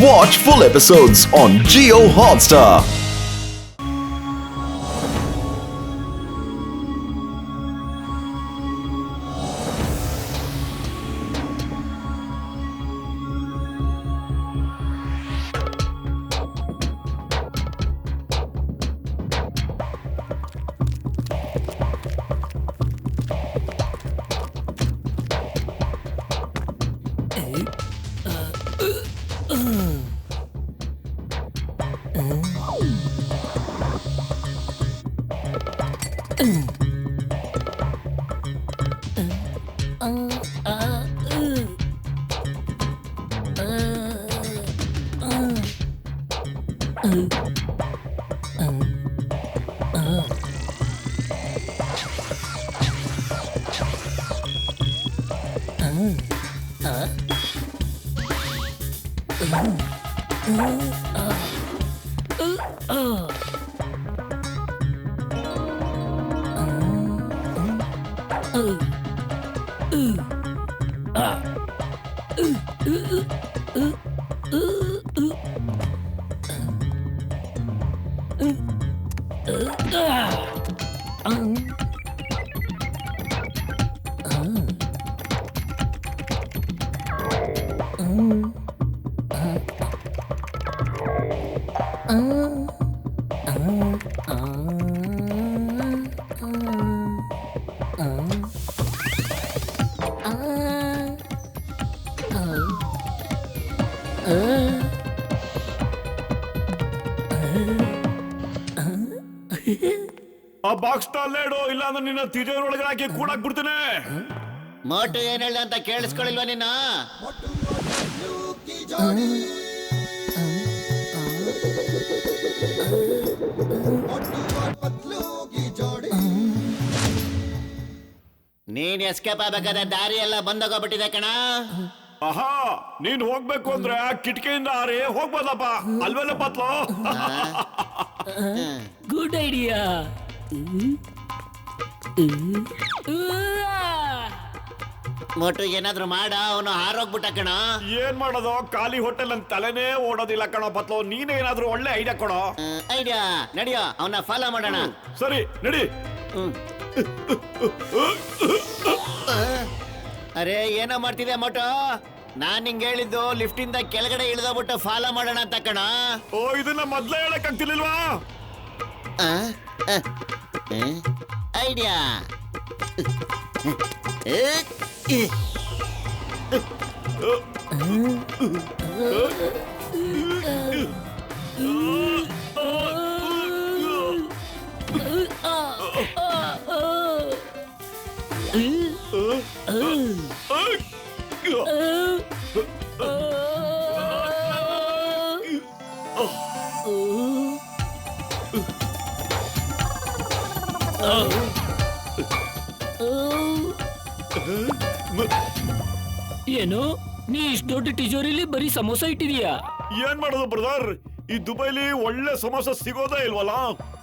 Watch full episodes on Jio Hotstar. ಆ box ಟಾಲೇಡು ಇಲ್ಲ ಅಂದ್ರೆ ನಿನ್ನ ತಿಜೋರೊಳಗೆ ಹಾಕಿ ಕೂಡಾಕ್ ಬಿಡ್ತೇನೆ. ಮೋಟು ಏನ್ ಹೇಳ್ದ ಅಂತ ಕೇಳಿಸ್ಕೊಳ್ಳಿಲ್ವಾ ನಿನ್ನ? ನೀನ್ ಎಸ್ಕೇಪ್ ಆಗ್ಬೇಕಾದ ದಾರಿ ಎಲ್ಲ ಬಂದೋಗ್ಬಿಟ್ಟಿದೆ ಕಣ. ಆಹಾ, ನೀನ್ ಹೋಗ್ಬೇಕು ಅಂದ್ರೆ ಕಿಟಕಿಯಿಂದ ಹಾರಿ ಹೋಗ್ಬೋದಪ್ಪ, ಅಲ್ವೇಲೆ ಪತ್ಲು. Good idea. ಮೋಟು ಏನಾದ್ರು ಮಾಡ, ಅವನು ಹಾರೋಗ್ಬಿಟ್ಟ ಕಣ. ಏನ್ ಮಾಡೋದು, ಖಾಲಿ ಹೋಟೆಲ್ ಅಂತ ತಲೆನೇ ಓಡೋದಿಲ್ಲ ಕಣೋ ಪತ್ಲು. ನೀನೇನಾದ್ರೂ ಒಳ್ಳೆ ಐಡಿಯಾ ಕೊಡೋ. ಐಡಿಯಾ ನಡಿಯೋ, ಅವನ್ನ ಫಾಲೋ ಮಾಡೋಣ. ಸರಿ ನಡಿ. ಅರೆ ಏನೋ ಮಾಡ್ತಿದ್ದೆ ಮೋಟು? ನಾನ್ ನಿಂಗೆ ಹೇಳಿದ್ದು ಲಿಫ್ಟ್ ಇಂದ ಕೆಳಗಡೆ ಇಳಿದೋಗ್ಬಿಟ್ಟು ಫಾಲೋ ಮಾಡೋಣ ಅಂತ ಕಣ. ಓ, ಇದನ್ನ ಮೊದ್ಲೇ ಹೇಳಕ್ ಆಗ್ತಿರ್ಲಿಲ್ವಾ? ಐಡಿಯಾ. ಏನು, ನೀ ಇಷ್ಟು ದೊಡ್ಡ ಟಿಜೋರಿಲಿ ಬರೀ ಸಮೋಸ ಇಟ್ಟಿದೀಯಾ? ಏನ್ ಮಾಡೋದು ಬ್ರದರ್, ಈ ದುಬೈಲಿ ಒಳ್ಳೆ ಸಮೋಸ ಸಿಗೋದೇ ಇಲ್ವಲ್ಲ,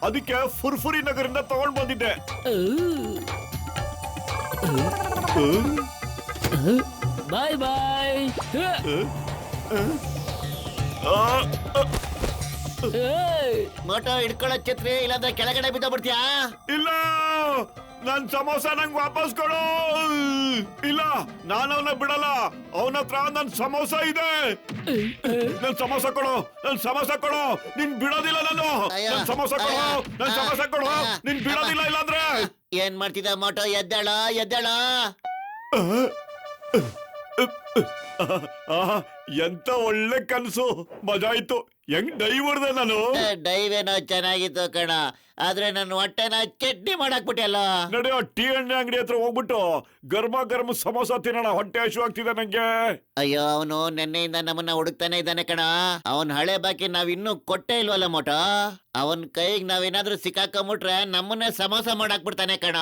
ಅದಕ್ಕೆ ಫುರ್ಫುರಿ ನಗರಿಂದ ತಗೊಂಡ್ ಬಂದಿದ್ದೆ. ಬಾಯ್ ಬಾಯ್. ಮೋಟೋ ಹಿಡ್ಕೊಳ್ಳೋ ಛತ್ರಿ, ಇಲ್ಲಾಂದ್ರೆ ಕೆಳಗಡೆ ಬಿದ್ದೋಗ್ಬಿಡ್ತೀಯಾ? ಇಲ್ಲ, ನನ್ ಸಮೋಸ ನಂಗ್ ವಾಪಸ್ ಕೊಡು. ಇಲ್ಲ, ನಾನು ಅವನ ಬಿಡಲ್ಲ. ಅವನ ಹತ್ರ ನನ್ ಸಮೋಸ ಇದೆ. ನನ್ ಸಮೋಸ ಕೊಡು, ನನ್ ಸಮೋಸ ಕೊಡು. ನಿನ್ ಬಿಡೋದಿಲ್ಲ ನಾನು. ನನ್ ಸಮೋಸ ಕೊಡು, ನನ್ ಸಮೋಸ ಕೊಡು. ನಿನ್ ಬಿಡೋದಿಲ್ಲ ಇಲ್ಲಾಂದ್ರೆ. ಏನ್ ಮಾಡ್ತಿದ್ದ ಮೋಟೋ? ಎದ್ದಾಳ ಎದ್ದಾಳ. ಎಂತ ಒಳ್ಳೆ ಕನ್ಸು, ಮಜಾ ಆಯ್ತು. ಹೆಂಗ್ ಡೈವ್ ಹೊಡ್ದೆ ನಾನು. ಡೈವ್ ಏನೋ ಚೆನ್ನಾಗಿತ್ತು ಕಣ, ಆದ್ರೆ ನನ್ನ ಹೊಟ್ಟೆನ ಚಟ್ನಿ ಮಾಡಾಕ್ಬಿಟ್ಟೆಲ್ಲ. ನಡೆಯೋ, ಟೀ ಎಣ್ಣೆ ಅಂಗಡಿ ಹತ್ರ ಹೋಗ್ಬಿಟ್ಟು ಗರ್ಮ ಗರ್ಮ ಸಮೋಸ ತಿನ್ನೋಣ. ಹೊಟ್ಟೆ ಹಶು ಆಗ್ತಿದೆ ನಂಗೆ. ಅಯ್ಯೋ, ಅವನು ನೆನ್ನೆಯಿಂದ ನಮ್ಮನ್ನ ಹುಡುಕ್ತಾನೆ ಇದ್ದಾನೆ ಕಣ. ಅವನ್ ಹಳೆ ಬಾಕಿ ನಾವ್ ಇನ್ನೂ ಕೊಟ್ಟೆ ಇಲ್ವಲ್ಲ ಮೋಟೋ. ಅವನ್ ಕೈಗ್ ನಾವೇನಾದ್ರೂ ಸಿಕ್ಕಾಕೊಂಬಿಟ್ರೆ ನಮ್ಮನ್ನೇ ಸಮೋಸ ಮಾಡಾಕ್ಬಿಡ್ತಾನೆ ಕಣ.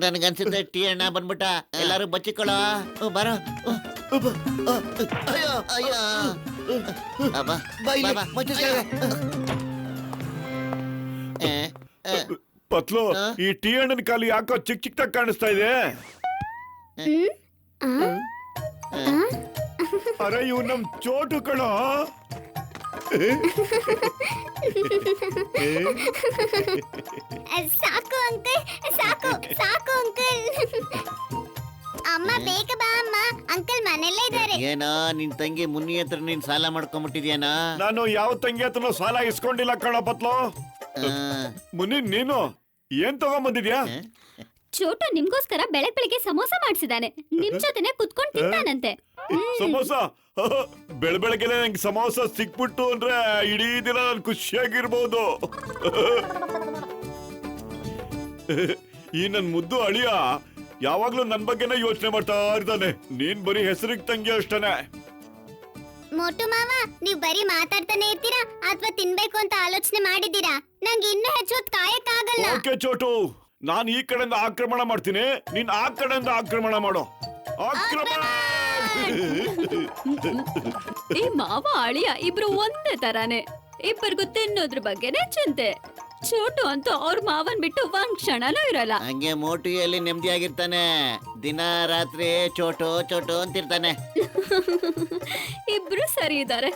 ನನ್ಗನ್ಸುತ್ತೆ ಟೀ ಅಣ್ಣ ಬಂದ್ಬಿಟ್ಟ. ಎಲ್ಲಾರು ಬಚ್ಚಿಕೊಳ್ಳೋ, ಬರೋ. ಅಯ್ಯೋ ಅಯ್ಯೋ, ಪತ್ಲು, ಈ ಟೀ ಹಣ್ಣಿನ ಕಾಲು ಯಾಕೋ ಚಿಕ್ಕ ಚಿಕ್ಕದಾಗಿ ಕಾಣಿಸ್ತಾ ಇದೆ. ಅರೆ ಇವ್ ನಮ್ ಚೋಟು ಕಣ. ಸಾಕು ಅಂಕಲ್, ಸಾಕು ಸಾಕು ಅಂಕಲ್. ಅಮ್ಮ ಬೇಗ ಬಾ ಅಮ್ಮ, ಅಂಕಲ್ ಮನೆಯಲ್ಲೇ ಇದ್ದಾರೆ. ಏನೋ ನಿನ್ ತಂಗಿ ಮುನ್ನಿ ಹತ್ರ ನೀನ್ ಸಾಲ ಮಾಡ್ಕೊಂಡ್ಬಿಟ್ಟಿದ್ಯಾನ? ನಾನು ಯಾವ ತಂಗಿ ಹತ್ರನೂ ಸಾಲ ಇಸ್ಕೊಂಡಿಲ್ಲ ಕಣ ಪತ್ಲು. ಮುನಿ ನೀನು ಏನ್ ತಗೊಂಬಂದಿದ್ಯಾ? ಚೋಟು ನಿಮ್ಗೋಸ್ಕರ ಬೆಳಗ್ಗೆ ಸಮೋಸ ಮಾಡ್ಸಿದಾನೆ, ನಿಮ್ ಜೊತೆನೆ ಕುತ್ಕೊಂಡ್ ತಿಂತಾನಂತೆ. ಸಮೋಸ? ಬೆಳಗ್ಗೆ ನಂಗೆ ಸಮೋಸ ಸಿಕ್ಬಿಟ್ಟು ಅಂದ್ರೆ ಇಡೀ ದಿನ ನಾನು ಖುಷಿಯಾಗಿರ್ಬೋದು. ಈ ನನ್ ಮುದ್ದು ಅಳಿಯ ಯಾವಾಗ್ಲೂ ನನ್ ಬಗ್ಗೆನೇ ಯೋಚನೆ ಮಾಡ್ತಾ ಇರ್ತಾನೆ. ನೀನ್ ಬರೀ ಹೆಸರಿಗೆ ತಂಗಿ ಅಷ್ಟೇನೆ. ಮೋಟು ಮಾವ, ನೀವ್ ಬರೀ ಮಾತಾಡ್ತಾನೆ ಇರ್ತೀರಾ ಅಥವಾ ತಿನ್ಬೇಕು ಅಂತ ಆಲೋಚನೆ ಮಾಡಿದ್ದೀರಾ? ನಂಗೆ ಇನ್ನೂ ಹೆಚ್ಚು ಹೊತ್ತು ಕಾಯಕ್ಕಾಗಲ್ಲ. ಓಕೆ ಚೋಟು, ನಾನ್ ಈ ಕಡೆಯಿಂದ ಆಕ್ರಮಣ ಮಾಡ್ತೀನಿ, ನೀನ್ ಆ ಕಡೆಯಿಂದ ಆಕ್ರಮಣ ಮಾಡೋ. ಆಕ್ರಮಣ! ಈ ಮಾವ ಅಳಿಯ ಇಬ್ರು ಒಂದೇ ತರಾನೆ, ಇಬ್ಬರಿಗೂ ತಿನ್ನೋದ್ರ ಬಗ್ಗೆನೇ ಚಿಂತೆ. ಚೋಟು ಅಂತೂ ಅವ್ರ ಮಾವನ್ ಬಿಟ್ಟು ಒಂದ್ ಕ್ಷಣನೂ ಇರಲ್ಲ. ಹಂಗೆ ಮೋಟಿಯಲ್ಲಿ ನೆಮ್ಮದಿಯಾಗಿರ್ತಾನೆ, ದಿನ ರಾತ್ರಿ ಚೋಟು ಚೋಟು ಅಂತಿರ್ತಾನೆ. ಇಬ್ರು ಸರಿ ಇದ್ದಾರೆ.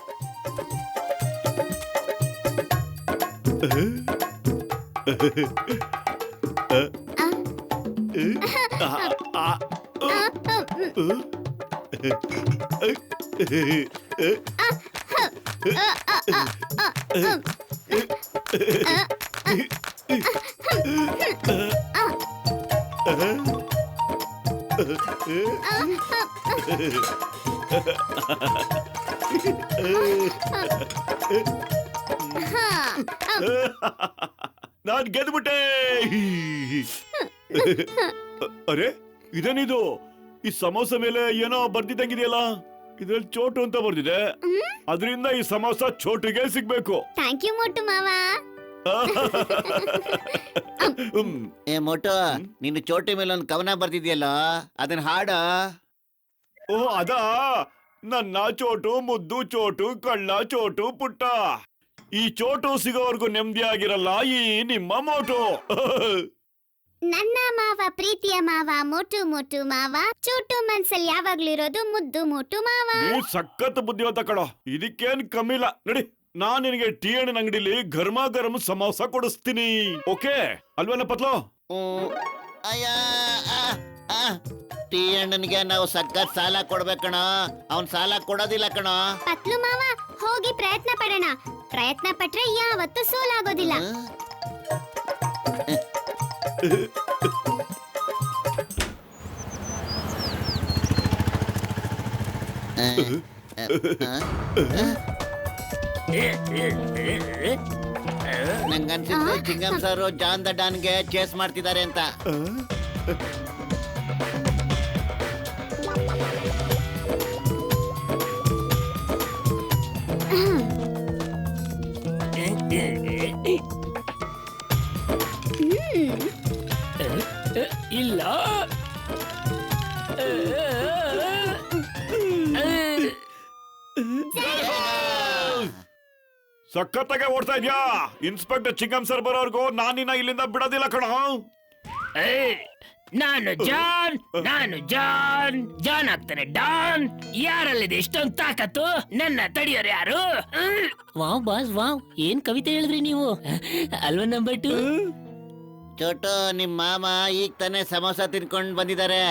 ನಾನ್ ಗೆದ್ಬಿಟ್ಟೆ. ಅರೆ ಇದೇನಿದು? ಈ ಸಮೋಸ ಮೇಲೆ ಏನೋ ಬರ್ದಿದ್ದಂಗಿದೆಯಲ್ಲ, ಇದ್ರಲ್ಲಿ ಚೋಟು ಅಂತ ಬರ್ದಿದೆ. ಅದರಿಂದ ಈ ಸಮೋಸ ಚೋಟಿಗೆ ಸಿಗ್ಬೇಕು. ಥ್ಯಾಂಕ್ ಯು ಮೋಟು ಮಾವ. ಏ ಮೋಟು, ನೀನು ಚೋಟಿ ಮೇಲೆ ಒಂದು ಕವನ ಬರ್ದಿದ್ಯಲ್ಲ, ಅದನ್ನ ಹಾಡ. ಓ ಅದಾ? ನನ್ನ ಚೋಟು ಮುದ್ದು ಚೋಟು, ಕಳ್ಳ ಚೋಟು ಪುಟ್ಟ. ಈ ಚೋಟು ಸಿಗೋವರೆಗೂ ನೆಮ್ಮದಿಯಾಗಿರಲ್ಲ ಈ ನಿಮ್ಮ ಮೋಟು. ನನ್ನ ಮಾವ, ಪ್ರೀತಿಯ ಮಾವ, ಮೋಟು ಮೋಟು ಮಾವ. ಚೋಟು ಮನ್ಸಲ್ಲಿ ಯಾವಾಗ್ಲೂ ಇರೋದು ಮುದ್ದು ಮೋಟು ಮಾವ. ನೀ ಸಖತ್ ಬುದ್ಧಿವಂತ ಕಣೋ, ಇದಕ್ಕೇನ್ ಕಮ್ಮಿ ಇಲ್ಲ. ನಡಿ, ನಾನ್ ನಿನಗೆ ಟೀ ಹಣ್ಣಿನ ಅಂಗಡಿಲಿ ಗರ್ಮಾ ಗರಂ ಸಮೋಸ ಕೊಡಿಸ್ತೀನಿ. ಓಕೆ ಅಲ್ವೇನ ಪತ್ಲು? ಅಯ್ಯ, ಟೀ ಅಣ್ಣನಿಗೆ ನಾವು ಸಖತ್ ಸಾಲ ಕೊಡ್ಬೇಕಣ. ಅವನ್ ಸಾಲ ಕೊಡೋದಿಲ್ಲ ಕಣ. ಪತ್ಲು ಮಾವ, ಹೋಗಿ ಪ್ರಯತ್ನ ಪಡೋಣ. ಪ್ರಯತ್ನ ಪಟ್ರೆ ಯಾವತ್ತೂ ಸೋಲಾಗೋದಿಲ್ಲ. ನಂಗನ್ಸಿದ್ದು ಚಿಂಗಂ ಸರ್ ಜಾನ್ ದ ಡಾನ್ಗೆ ಚೇಸ್ ಮಾಡ್ತಿದ್ದಾರೆ ಅಂತ. ಇಲ್ಲ ಸಖತ್ತಾಗೆ ಓಡ್ತಾ ಇದ್ಯಾ. ಇನ್ಸ್ಪೆಕ್ಟರ್ ಚಿಂಗಂ ಸರ್ ಬರೋರ್ಗು ನಾನಿನ್ನ ಇಲ್ಲಿಂದ ಬಿಡೋದಿಲ್ಲ ಕಣ. ನಾನು ಜಾನ್, ಜಾನ್ ಆಗ್ತಾನೆ ಡಾನ್. ಯಾರಲ್ಲಿದೆ ಇಷ್ಟೊಂದು ತಾಕತ್ತು? ನನ್ನ ತಡಿಯೋರು ಯಾರು? ವಾವ್ ಬಾಸ್ ವಾವ್, ಏನ್ ಕವಿತೆ ಹೇಳಿದ್ರಿ ನೀವು, ಅಲ್ವಾ ನಂಬರ್ 2? ಚೋಟು, ನಿಮ್ ಮಾಮ ಈಗ ತಾನೇ ಸಮೋಸ ತಿನ್ಕೊಂಡ್ ಬಂದಿದ್ದಾರೆ.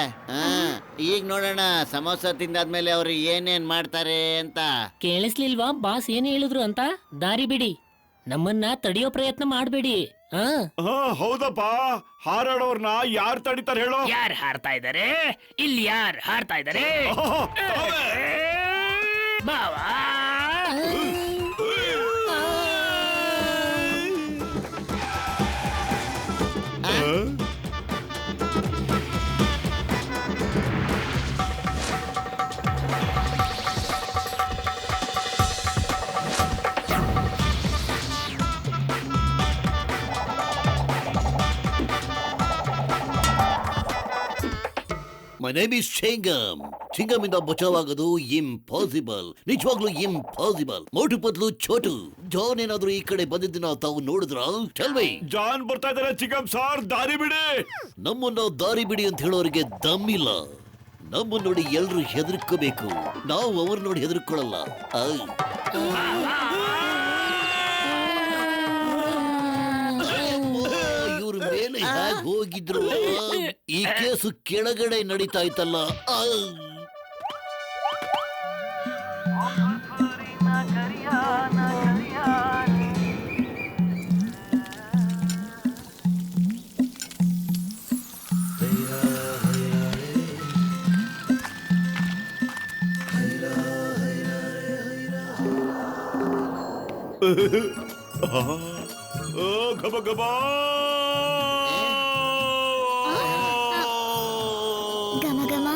ಈಗ ನೋಡೋಣ ಸಮೋಸ ತಿಂದಾದ್ಮೇಲೆ ಅವ್ರು ಏನೇನ್ ಮಾಡ್ತಾರೆ ಅಂತ. ಕೇಳಿಸ್ಲಿಲ್ವಾ ಬಾಸ್ ಏನ್ ಹೇಳಿದ್ರು ಅಂತ? ದಾರಿ ಬಿಡಿ, ನಮ್ಮನ್ನ ತಡಿಯೋ ಪ್ರಯತ್ನ ಮಾಡ್ಬೇಡಿ. ಹೌದಪ್ಪ, ಹಾರಾಡೋರ್ನ ಯಾರು ತಡಿತಾರೆ ಹೇಳೋ? ಯಾರು ಹಾರ್ತಾ ಇದಾರೆ ಇಲ್ಲಿ? ಯಾರು ಹಾರ್ತಾ ಇದಾರೆ? ಬಾವಾ My name is Chingam. Chingam ಇಂದ ಬಚಾವಾಗೋದು ಇಂಪಾಸಿಬಲ್, ನಿಜವಾಗ್ಲೂ ಇಂಪಾಸಿಬಲ್. ಮೋಟು ಪತ್ಲು ಚೋಟು ಜಾನ್ ಏನಾದ್ರೂ ಈ ಕಡೆ ಬಂದಿದ್ದನ್ನ ತಾವು ನೋಡಿದ್ರ? Tell me. ಜಾನ್ ಬರ್ತಾ ಇದಾರೆ ಚಿಂಗಂ ಸಾರ್, ದಾರಿ ಬಿಡಿ. ನಮ್ಮನ್ನ ದಾರಿ ಬಿಡಿ ಅಂತ ಹೇಳೋರಿಗೆ ದಮ್ಮಿಲ್ಲ. ನಮ್ಮ ನೋಡಿ ಎಲ್ರು ಹೆದರ್ಕೋಬೇಕು, ನಾವು ಅವ್ರ ನೋಡಿ ಹೆದರ್ಕೊಳ್ಳಲ್ಲ. ಇವ್ರ ಮೇಲೆ ಹೇಗೆ ಹೋಗಿದ್ರು, ಈ ಕೇಸು ಕೆಳಗಡೆ ನಡೀತಾ ಇತ್ತಲ್ಲ. ಘಮ ಘಮ ಘಮ ಘಮ.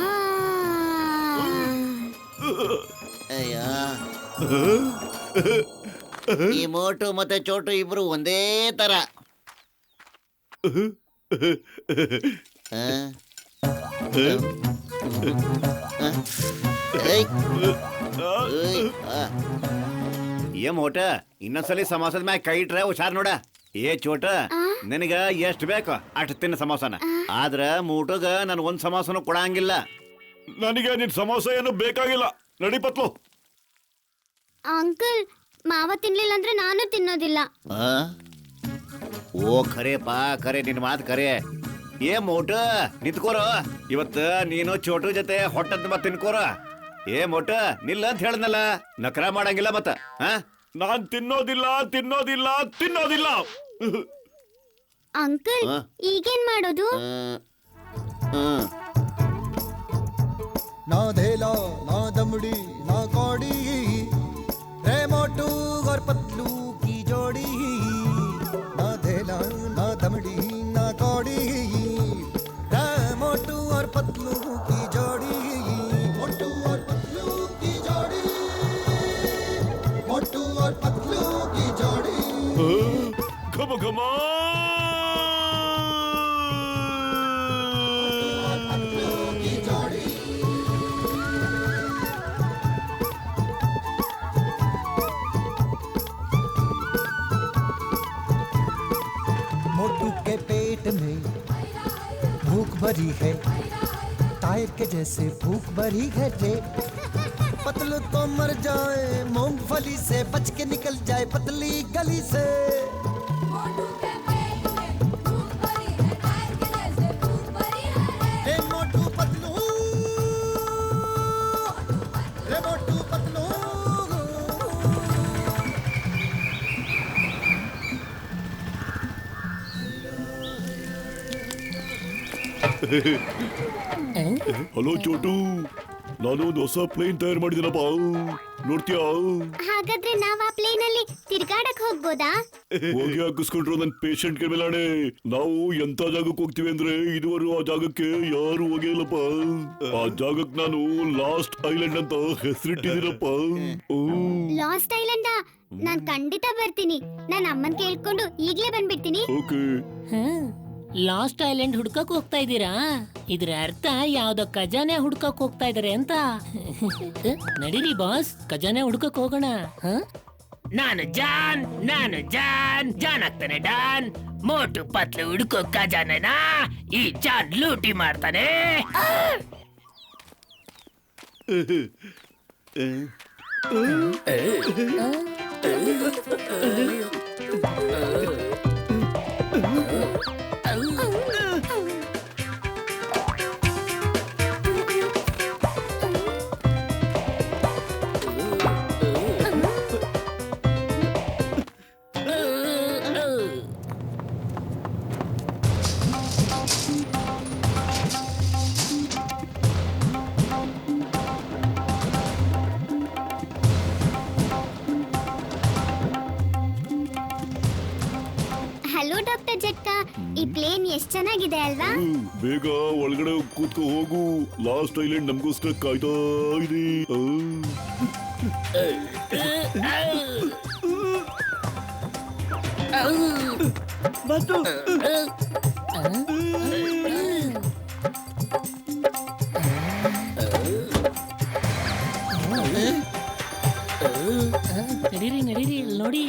ಅಯ್ಯ, ಈ ಮೋಟು ಮತ್ತೆ ಚೋಟು ಇಬ್ರು ಒಂದೇ ತರ. ಆ? ಏಯ್, ಏಯ್, ಆ. ಏ ಮೋಟ, ಇನ್ನೊಂದ್ಸಲಿ ಸಮೋಸದ ಮ್ಯಾಗ ಕೈ ಇಟ್ರೆ ಹುಷಾರ್ ನೋಡ. ಏ ಚೋಟ, ನಿನಗ ಎಷ್ಟ್ ಬೇಕು ಅಷ್ಟು ತಿನ್ನ ಸಮೋಸನ, ಆದ್ರ ಮೂಟಗ ನನ್ ಒಂದ್ ಸಮೋಸನು ಕೊಡಂಗಿಲ್ಲ. ನನಗೆ ನಿನ್ ಸಮೋಸ ಏನು ಬೇಕಾಗಿಲ್ಲ, ನಡಿ ಪತ್ಲು. ಅಂಕಲ್, ಮಾವ ತಿನ್ಲಿಲ್ಲ ಅಂದ್ರೆ ನಾನು ತಿನ್ನೋದಿಲ್ಲ. ಓ ಖರೇಪಾ, ಖರೆ ನಿನ್ ಮಾತು ಖರೆ. ಏ ಮೋಟ ನಿಂತ್ಕೋರ, ಇವತ್ತ ನೀನು ಚೋಟು ಜೊತೆ ಹೊಟ್ಟದ ಮತ್ ತಿನ್ಕೋರ. ಏ ಮೋಟ ನಿಲ್ಲ ಅಂತ ಹೇಳದ್ನಲ್ಲ, ನಕರ ಮಾಡಂಗಿಲ್ಲ ಮತ್ತ. ನಾನ್ ತಿನ್ನೋದಿಲ್ಲ ತಿನ್ನೋದಿಲ್ಲ ತಿನ್ನೋದಿಲ್ಲ. ಅಂಕಲ್, ಈಗೇನ್ ಮಾಡೋದು? ना धेला ना दमड़ी ना कौड़ी, रे मोटू और पतलू की जोड़ी। ना धेला ना दमड़ी ना कौड़ी, रे मोटू और पतलू की जोड़ी। मोटू और पतलू की जोड़ी, मोटू और पतलू की जोड़ी। ಘಮ ಘಮ. मोटू के पेट में भूख भरी है, टायर के जैसे भूख भरी है रे। पतलू तो मर जाए मूंगफली से, बच के निकल जाए पतली गली से। रे मोटू पतलू, रे मोटू पतलू। ಹಲೋ ಚೋಟು, ನಾನು ಒಂದು ಹೊಸ ಪ್ಲೇನ್ ತಯಾರು ಮಾಡಿದ್ದೀನಪ್ಪ, ನೋಡ್ತೀಯಾ? ಹಾಗಾದ್ರೆ ನಾವ್ ಆ ಪ್ಲೇನ್ ಅಲ್ಲಿ ತಿರ್ಗಾಡಕ್ ಹೋಗ್ಬೋದಾ? ಹೋಗಿ ಹಾಕಿಸ್ಕೊಂಡ್ರು ನನ್ ಪೇಷಂಟ್ ಗೆ ಮೇಲಾಣೆ. ನಾವು ಎಂತ ಜಾಗಕ್ಕೆ ಹೋಗ್ತೀವಿ ಅಂದ್ರೆ ಇದುವರೆಗೂ ಆ ಜಾಗಕ್ಕೆ ಯಾರು ಹೋಗಿಲ್ಲಪ್ಪ. ಆ ಜಾಗಕ್ಕೆ ನಾನು ಲಾಸ್ಟ್ ಐಲ್ಯಾಂಡ್ ಅಂತ ಹೆಸರಿಟ್ಟಿದ್ದೀನಪ್ಪ. Last island? ನಾನ್ ಖಂಡಿತ ಬರ್ತೀನಿ. ನಾನ್ ಅಮ್ಮನ್ ಕೇಳ್ಕೊಂಡು ಈಗ್ಲೇ ಬಂದ್ಬಿಡ್ತೀನಿ. ಓಕೆ. ಲಾಸ್ಟ್ ಐಲ್ಯಾಂಡ್ ಹುಡ್ಕಕ್ ಹೋಗ್ತಾ ಇದ್ದೀರಾ? ಇದ್ರ ಅರ್ಥ ಯಾವ್ದೋ ಖಜಾನೆ ಹುಡ್ಕಕ್ ಹೋಗ್ತಾ ಇದಾರೆ ಅಂತ. ನಡೀರಿ ಬಾಸ್, ಖಜಾನೆ ಹುಡ್ಕಕ್ ಹೋಗೋಣ. ನಾನು ಜಾನ್ ಜಾನ್ ಆಗ್ತಾನೆ ಡಾನ್. ಮೋಟು ಪತ್ಲು ಹುಡ್ಕೋ ಖಜಾನೆನ ಈ ಜಾನ್ ಲೂಟಿ ಮಾಡ್ತಾನೆ. ಹಲೋ ಡಾಕ್ಟರ್ ಜಟ್ಕಾ, ಈ ಪ್ಲೇನ್ ಎಷ್ಟ್ ಚೆನ್ನಾಗಿದೆ ಅಲ್ವಾ? ಬೇಗ ಒಳಗಡೆ ಕೂತ್ಕೋ ಹೋಗು. ಲಾಸ್ಟ್ ಐಲ್ಯಾಂಡ್ ನಮಗೋಸ್ಕರ ಕಾಯ್ತಾ ಇದೆ. ನಡೀರಿ ನಡೀರಿ, ಇಲ್ಲಿ ನೋಡಿ.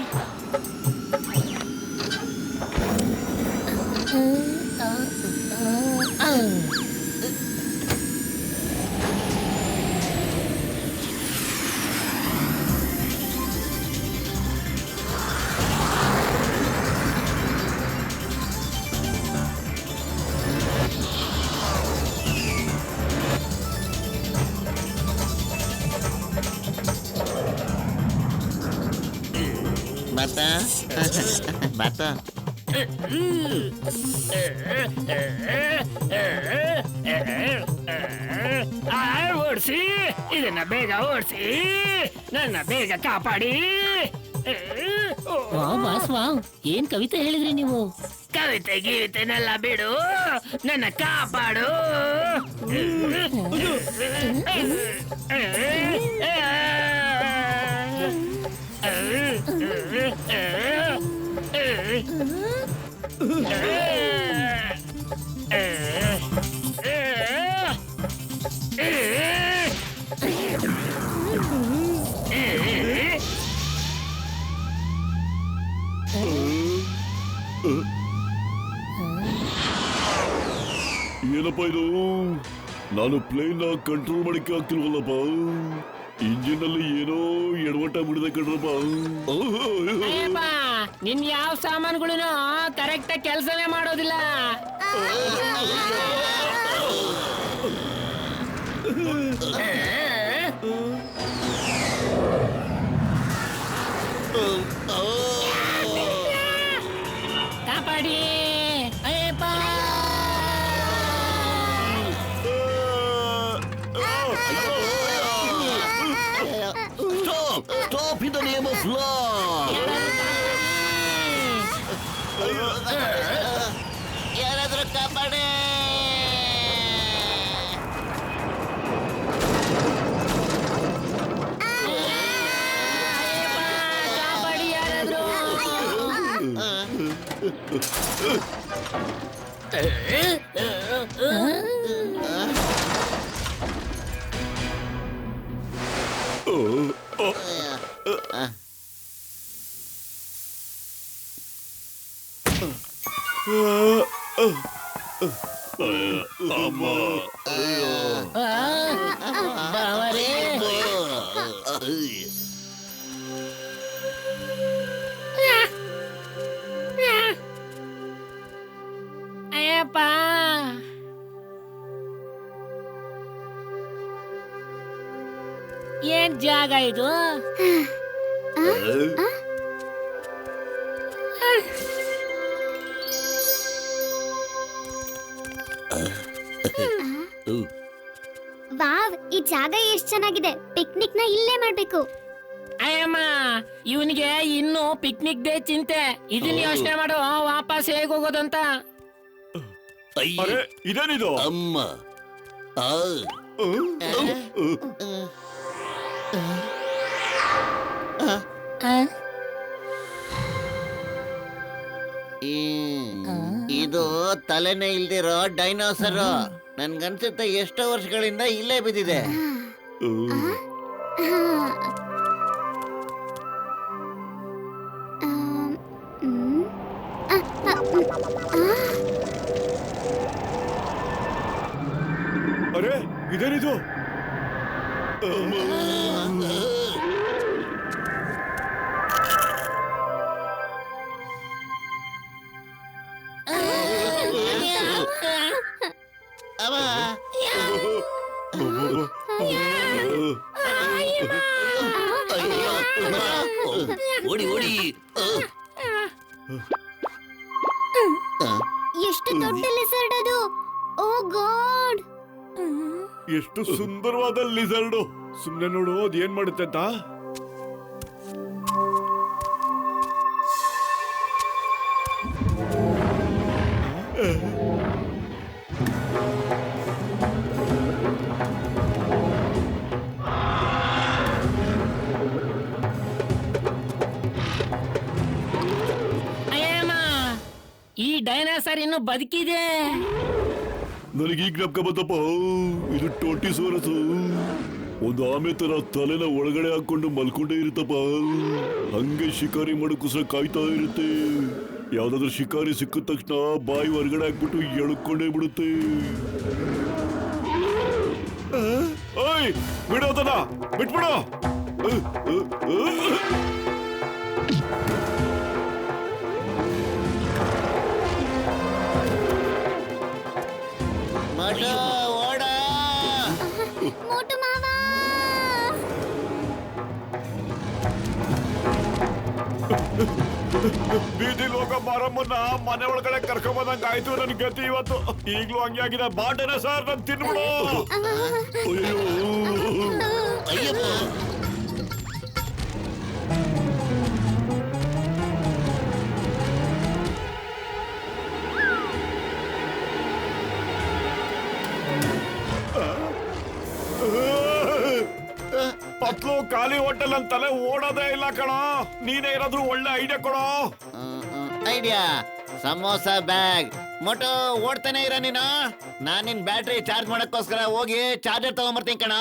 ಬಾತ ಬಾತ ಓಡಿಸಿ ಇದನ್ನ ಬೇಗ ಓಡಿಸಿ ನನ್ನ ಬೇಗ ಕಾಪಾಡಿ. ವಾವ್ ಬಾಸ್ ವಾವ್, ಏನ್ ಕವಿತೆ ಹೇಳಿದ್ರಿ ನೀವು? ಕವಿತೆ ಗೀತೆನೆಲ್ಲ ಬಿಡು, ನನ್ನ ಕಾಪಾಡು. ಏನಪ್ಪ ಇದು? ನಾನು ಪ್ಲೇನ್ ಕಂಟ್ರೋಲ್ ಮಾಡಕ್ಕೆ ಆಗ್ತಿಲ್ವಲ್ಲಪ್ಪ. ಇಂಜಿನ್ ಅಲ್ಲಿ ಏನೋ ಎಡವಟ್ಟ ಬಿಡದೆ ಕಣ್ರಪ್ಪ. ನಿನ್ ಯಾವ ಸಾಮಾನುಗಳು ಕರೆಕ್ಟ್ ಆಗಿ ಕೆಲಸನೇ ಮಾಡೋದಿಲ್ಲ. ಕಾಪಾಡಿ Ayyappa. Stop in the name of law! ಯಾರಾದ್ರೂ ಕಾಪಾಡಿ. ಕಾಪಾಡಿ ಯಾರಾದ್ರೂ. ಬಾವರೇ, ಅಯ್ಯಪ್ಪ. ಏನ್ ಜಾಗ ಇದು? ವಾವ್, ಈ ಜಾಗ ಎಷ್ಟ್ ಚೆನ್ನಾಗಿದೆ. ಪಿಕ್ನಿಕ್ ನ ಇಲ್ಲೇ ಮಾಡ್ಬೇಕು. ಅಯ್ಯಮ್ಮ, ಇವನಿಗೆ ಇನ್ನು ಪಿಕ್ನಿಕ್ ದೇ ಚಿಂತೆ. ಇದನ್ನ ಯೋಚನೆ ಮಾಡು, ವಾಪಸ್ ಹೇಗ್ ಹೋಗೋದಂತ. ಅರೆ, ಇದೇನಿದು? ಅಮ್ಮ ಇದು ತಲೆನೇ ಇಲ್ದಿರೋ ಡೈನೋಸರ್. ನನ್ಗನ್ಸುತ್ತೆ ಎಷ್ಟೋ ವರ್ಷಗಳಿಂದ ಇಲ್ಲೇ ಬಿದ್ದಿದೆ. ಅರೆ, ಇದೇನಿದು? ಓಡಿ ಓಡಿ. ಎಷ್ಟು ದೊಡ್ಡ ಲಿಸರ್ಡ್ ಅದು. ಓ ಗಾಡ್, ಎಷ್ಟು ಸುಂದರವಾದ ಲಿಸರ್ಡು. ಸುಮ್ನೆ ನೋಡು ಅದ್ ಏನ್ ಮಾಡುತ್ತೆ ಅಂತ. ಅಯ್ಯಮ್ಮ, ಈ ಡೈನೋಸರ್ ಇನ್ನು ಬದುಕಿದೆ. ನನಗೀಗ ಜ್ಞಾಪಕ ಬಂತಪ್ಪ. ಇದು ಟೋಟಿಸೋರಸ್. ಒಂದು ಆಮೆ ತರ ತಲೆನ ಒಳಗಡೆ ಹಾಕೊಂಡು ಮಲ್ಕೊಂಡೇ ಇರುತ್ತಪ್ಪ. ಹಂಗೆ ಶಿಕಾರಿ ಮಾಡೋಕ್ಕೋಸ್ಕರ ಕಾಯ್ತಾ ಇರುತ್ತೆ. ಯಾವ್ದಾದ್ರು ಶಿಕಾರಿ ಸಿಕ್ಕಿದ ತಕ್ಷಣ ಬಾಯಿ ಹೊರಗಡೆ ಹಾಕ್ಬಿಟ್ಟು ಎಳ್ಕೊಂಡೇ ಬಿಡುತ್ತೆ. ಓಯ್, ಬಿಡೋದನ್ನ ಬಿಟ್ಬಿಡು. ಓಡ. ಮೋಟು ಮಾವ. ಬೀದಿಲ್ ಹೋಗೋ ಮಾರಮ್ಮನ್ನ ಮನೆ ಒಳಗಡೆ ಕರ್ಕೊಂಬಂದಂಗ ಆಯ್ತು ನನ್ ಗತಿ ಇವತ್ತು. ಈಗ್ಲೂ ಹಂಗೆ ಆಗಿದೆ. ಬಾಟನೆ ಸರ್ ನನ್ ತಿನ್ಬಿಡು. ಅಯ್ಯೋ ಅಯ್ಯಪ್ಪ ಪತ್ಲು ಖಾಲಿ ಹೋಟೆಲ್ ಅಂತಲೇ ಓಡೋದೇ ಇಲ್ಲ ಕಣೋ. ನೀನೇ ಏನಾದ್ರೂ ಒಳ್ಳೆ ಐಡಿಯಾ ಕೊಡೋ. Idea samosa bag. ಮೊಟೋ ಓಡ್ತಾನೆ ಇರ ನೀನು. ನಾನ್ ನಿನ್ ಬ್ಯಾಟ್ರಿ ಚಾರ್ಜ್ ಮಾಡಕ್ಕೋಸ್ಕರ ಹೋಗಿ ಚಾರ್ಜರ್ ತಗೊಂಬರ್ತೀನಿ ಕಣ.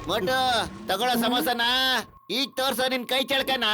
ಮೊಟೋ ತಗೊಳ್ಳೋ ಸಮೋಸನ ಈಗ ತೋರ್ಸೋ ನಿನ್ ಕೈ ಚಳಕನ.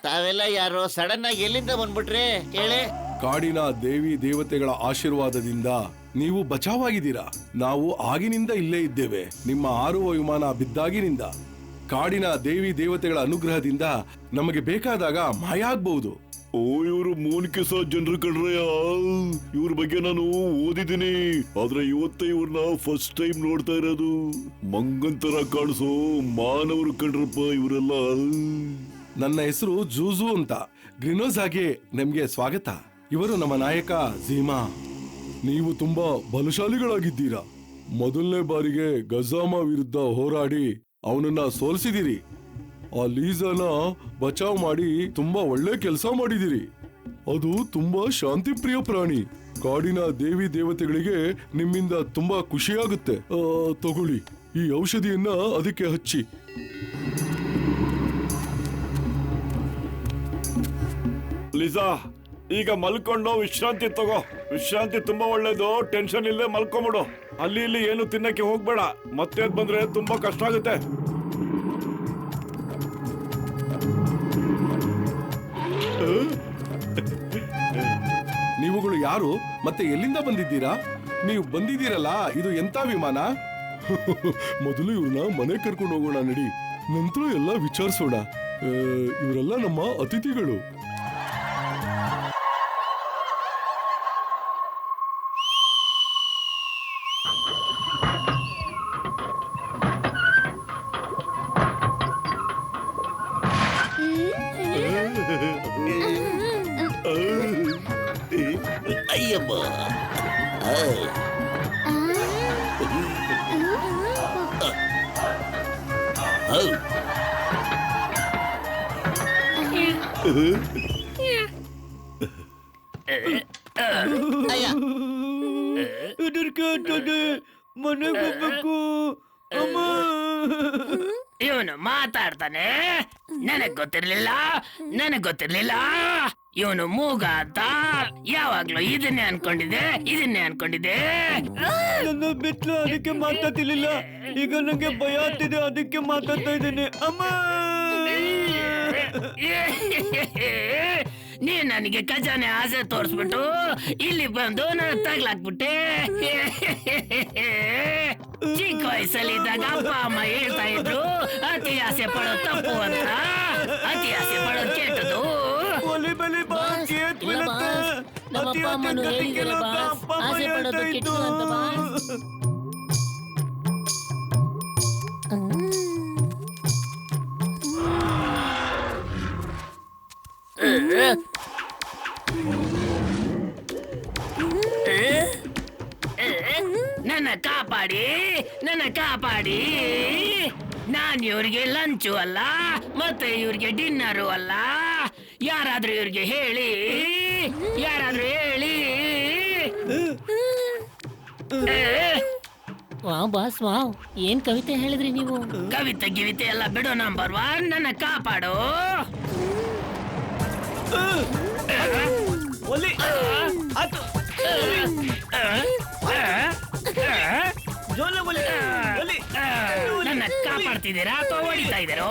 ತಾವೆಲ್ಲ ಯಾರು ಸಡನ್ ಆಗಿ ಎಲ್ಲಿಂದ ಬಂದ್ಬಿಟ್ರಿ ಹೇಳಿ? ಕಾಡಿನ ದೇವಿ ದೇವತೆಗಳ ಆಶೀರ್ವಾದದಿಂದ ನೀವು ಬಚಾವಾಗಿದ್ದೀರಾ. ನಾವು ಆಗಿನಿಂದ ಇಲ್ಲೇ ಇದ್ದೇವೆ. ನಿಮ್ಮ ಹಾರುವ ವಿಮಾನ ಬಿದ್ದಾಗಿನಿಂದ ಕಾಡಿನ ದೇವಿ ದೇವತೆಗಳ ಅನುಗ್ರಹದಿಂದ ನಮಗೆ ಬೇಕಾದಾಗ ಮಾಯ ಆಗ್ಬಹುದು. ಓ ಇವರು ಮೂನ್ಕಿಸ ಜನರು ಕಣ್ರಯ್ಯ. ಇವ್ರ ಬಗ್ಗೆ ನಾನು ಓದಿದ್ದೀನಿ, ಆದ್ರೆ ಇವತ್ತೇ ಇವ್ರನ್ನ ಫಸ್ಟ್ ಟೈಮ್ ನೋಡ್ತಾ ಇರೋದು. ಮಂಗಂತರ ಕಾಣಿಸೋ ಮಾನವರು ಕಣ್ರಪ್ಪ ಇವರೆಲ್ಲ. ನನ್ನ ಹೆಸರು ಜೂಜು ಅಂತ. ಗ್ರಿನೋಜಾಗೆ ನಿಮ್ಗೆ ಸ್ವಾಗತ. ಇವರು ನಮ್ಮ ನಾಯಕ ಝೀಮಾ. ನೀವು ತುಂಬಾ ಬಲಶಾಲಿಗಳಾಗಿದ್ದೀರಾ. ಮೊದಲನೇ ಬಾರಿಗೆ ಗಜಾಮ ವಿರುದ್ಧ ಹೋರಾಡಿ ಅವನನ್ನ ಸೋಲಿಸಿದಿರಿ. ಆ ಲೀಸಾನ ಬಚಾವ್ ಮಾಡಿ ತುಂಬಾ ಒಳ್ಳೆ ಕೆಲಸ ಮಾಡಿದಿರಿ. ಅದು ತುಂಬಾ ಶಾಂತಿಪ್ರಿಯ ಪ್ರಾಣಿ. ಕಾಡಿನ ದೇವಿ ದೇವತೆಗಳಿಗೆ ನಿಮ್ಮಿಂದ ತುಂಬಾ ಖುಷಿಯಾಗುತ್ತೆ. ತಗೊಳ್ಳಿ, ಈ ಔಷಧಿಯನ್ನ ಅದಕ್ಕೆ ಹಚ್ಚಿ. ಲಿಸಾ, ಈಗ ಮಲ್ಕೊಂಡು ವಿಶ್ರಾಂತಿ ತಗೋ. ವಿಶ್ರಾಂತಿ ತುಂಬಾ ಒಳ್ಳೇದು. ಟೆನ್ಷನ್ ಇಲ್ಲದೆ ಮಲ್ಕೊಂಬಿಡು. ಅಲ್ಲಿ ಇಲ್ಲಿ ಏನು ತಿನ್ನಕ್ಕೆ ಹೋಗ್ಬೇಡ. ಮತ್ತೆ ಅದ್ ಬಂದ್ರೆ ತುಂಬಾ ಕಷ್ಟ ಆಗುತ್ತೆ. ನೀವುಗಳು ಯಾರು ಮತ್ತೆ ಎಲ್ಲಿಂದ ಬಂದಿದ್ದೀರಾ? ನೀವು ಬಂದಿದ್ದೀರಲ್ಲ, ಇದು ಎಂತ ವಿಮಾನ? ಮೊದಲು ಇವ್ರನ್ನ ಮನೆ ಕರ್ಕೊಂಡು ಹೋಗೋಣ ನಡಿ, ನಂತರ ಎಲ್ಲ ವಿಚಾರಿಸೋಣ. ಇವರೆಲ್ಲ ನಮ್ಮ ಅತಿಥಿಗಳು. ಅಯ್ಯಮ್ಮ ಹೌದು. ಮನೆಗೆ ಹೋಗ್ಬೇಕು ಅಮ್ಮ. ಇವನು ಮಾತಾಡ್ತಾನೆ. ನನಗ್ ಗೊತ್ತಿರ್ಲಿಲ್ಲ ಇವನು ಮೂಗ ಅಂತ. ಯಾವಾಗ್ಲೂ ಇದನ್ನೇ ಅನ್ಕೊಂಡಿದ್ದೆ. ನನ್ನ ಬಿಟ್ಲು, ಅದಕ್ಕೆ ಮಾತಾಡ್ತಿರ್ಲಿಲ್ಲ. ಈಗ ನಂಗೆ ಭಯ ಆಗ್ತಿದೆ, ಅದಕ್ಕೆ ಮಾತಾಡ್ತಾ ಇದ್ದೇನೆ ಅಮ್ಮ. ನೀನ್ ನನಗೆ ಖಜಾನೆ ಆಸೆ ತೋರಿಸ್ಬಿಟ್ಟು ಇಲ್ಲಿ ಬಂದು ನಾನು ತಗ್ಲಾಕ್ಬಿಟ್ಟೆ. ಚಿಕ್ಕ ವಯಸ್ಸಲ್ಲಿ ಇದ್ದಾಗ ಅಪ್ಪ ಅಮ್ಮ ಹೇಳ್ತಾ ಇದ್ರು, ಅತಿ ಆಸೆ ಪಡೋದು ತಪ್ಪು ಅಂತ, ಅತಿ ಆಸೆ ಪಡೋದು ಕೆಟ್ಟದು. ಒಲಿ ಬಲಿ ಬಾಕಿ ಎತ್ ಬೀಳುತ್ತೆ. ಅತಿ ಆಸೆ ಕೆಟ್ಟದು, ಅಪ್ಪ ಅಮ್ಮ ಹೇಳ್ತಾ ಇದ್ರು. ನನ್ನ ಕಾಪಾಡಿ. ನಾನ್ ಇವ್ರಿಗೆ ಲಂಚು ಅಲ್ಲ, ಮತ್ತೆ ಇವ್ರಿಗೆ ಡಿನ್ನರು ಅಲ್ಲ. ಯಾರಾದ್ರೂ ಇವ್ರಿಗೆ ಹೇಳಿ. ವಾವ್ ಬಾಸ್ ವಾವ್, ಏನ್ ಕವಿತೆ ಹೇಳಿದ್ರಿ ನೀವು? ಕವಿತೆ ಎಲ್ಲ ಬಿಡೋ, ನಂಬರ್ 1 ನನ್ನ ಕಾಪಾಡು. ಒಲಿ ಆತು. ಜೋಲ ಒಲಿ ಒಲಿ. ನನ್ನ ಕಾಪಾಡ್ತಿದ್ದೀರಾ ಅಥವಾ ಹೊಡಿತಾ ಇದ್ದೀರೋ?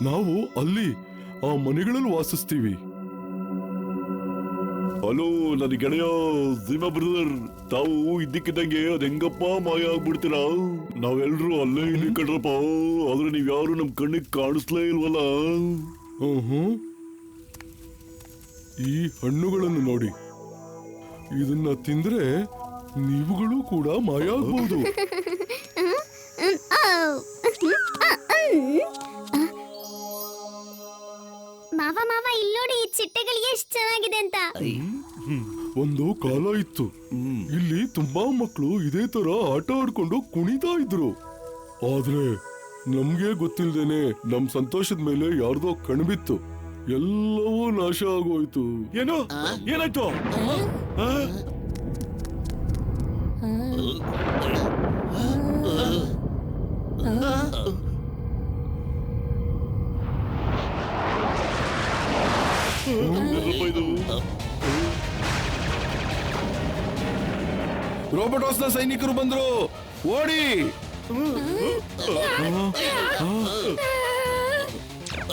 ನಾವು ಅಲ್ಲಿ ಆ ಮನೆಗಳಲ್ಲಿ ವಾಸಿಸ್ತೀವಿ. ಹಲೋ ನನ್ನ ಗೆಳೆಯ ಝೀಮಾ ಬ್ರದರ್, ತಾವು ಇದ್ದಕ್ಕಿದ್ದಂಗೆ ಅದ್ ಹೆಂಗಪ್ಪ ಮಾಯ ಆಗ್ಬಿಡ್ತೀರಾ? ನಾವೆಲ್ರೂ ಅಲ್ಲೇ ಇಲ್ಲಿ ಕಣ್ರಪ್ಪ, ಆದ್ರೆ ನೀವ್ ಯಾರು ನಮ್ ಕಣ್ಣಿಗೆ ಕಾಣಿಸ್ಲೇ ಇಲ್ವಲ್ಲ. ಈ ಹಣ್ಣುಗಳನ್ನು ನೋಡಿ, ಇದನ್ನ ತಿಂದ್ರೆ ನೀವುಗಳು ಕೂಡ ಮಾಯ ಆಗ್ಬಹುದು. ಮಾವ ಇಲ್ಲೋಡಿ, ಈ ಚಿಟ್ಟೆಗಳು ಎಷ್ಟು ಚೆನ್ನಾಗಿದೆ ಅಂತ. ಒಂದು ಕಾಲ ಇತ್ತು, ಇಲ್ಲಿ ತುಂಬಾ ಮಕ್ಕಳು ಇದೇ ತರ ಆಟ ಆಡ್ಕೊಂಡು ಕುಣಿತಾ ಇದ್ರು. ಆದ್ರೆ ನಮ್ಗೆ ಗೊತ್ತಿಲ್ದೇನೆ ನಮ್ ಸಂತೋಷದ ಮೇಲೆ ಯಾರ್ದೋ ಕಣ್ಬಿತ್ತು, ಎಲ್ಲವೂ ನಾಶ ಆಗೋಯ್ತು. ಏನು ಏನಾಯ್ತು? ರೋಬೋಟಾಸ್ನ ಸೈನಿಕರು ಬಂದ್ರು, ಓಡಿ!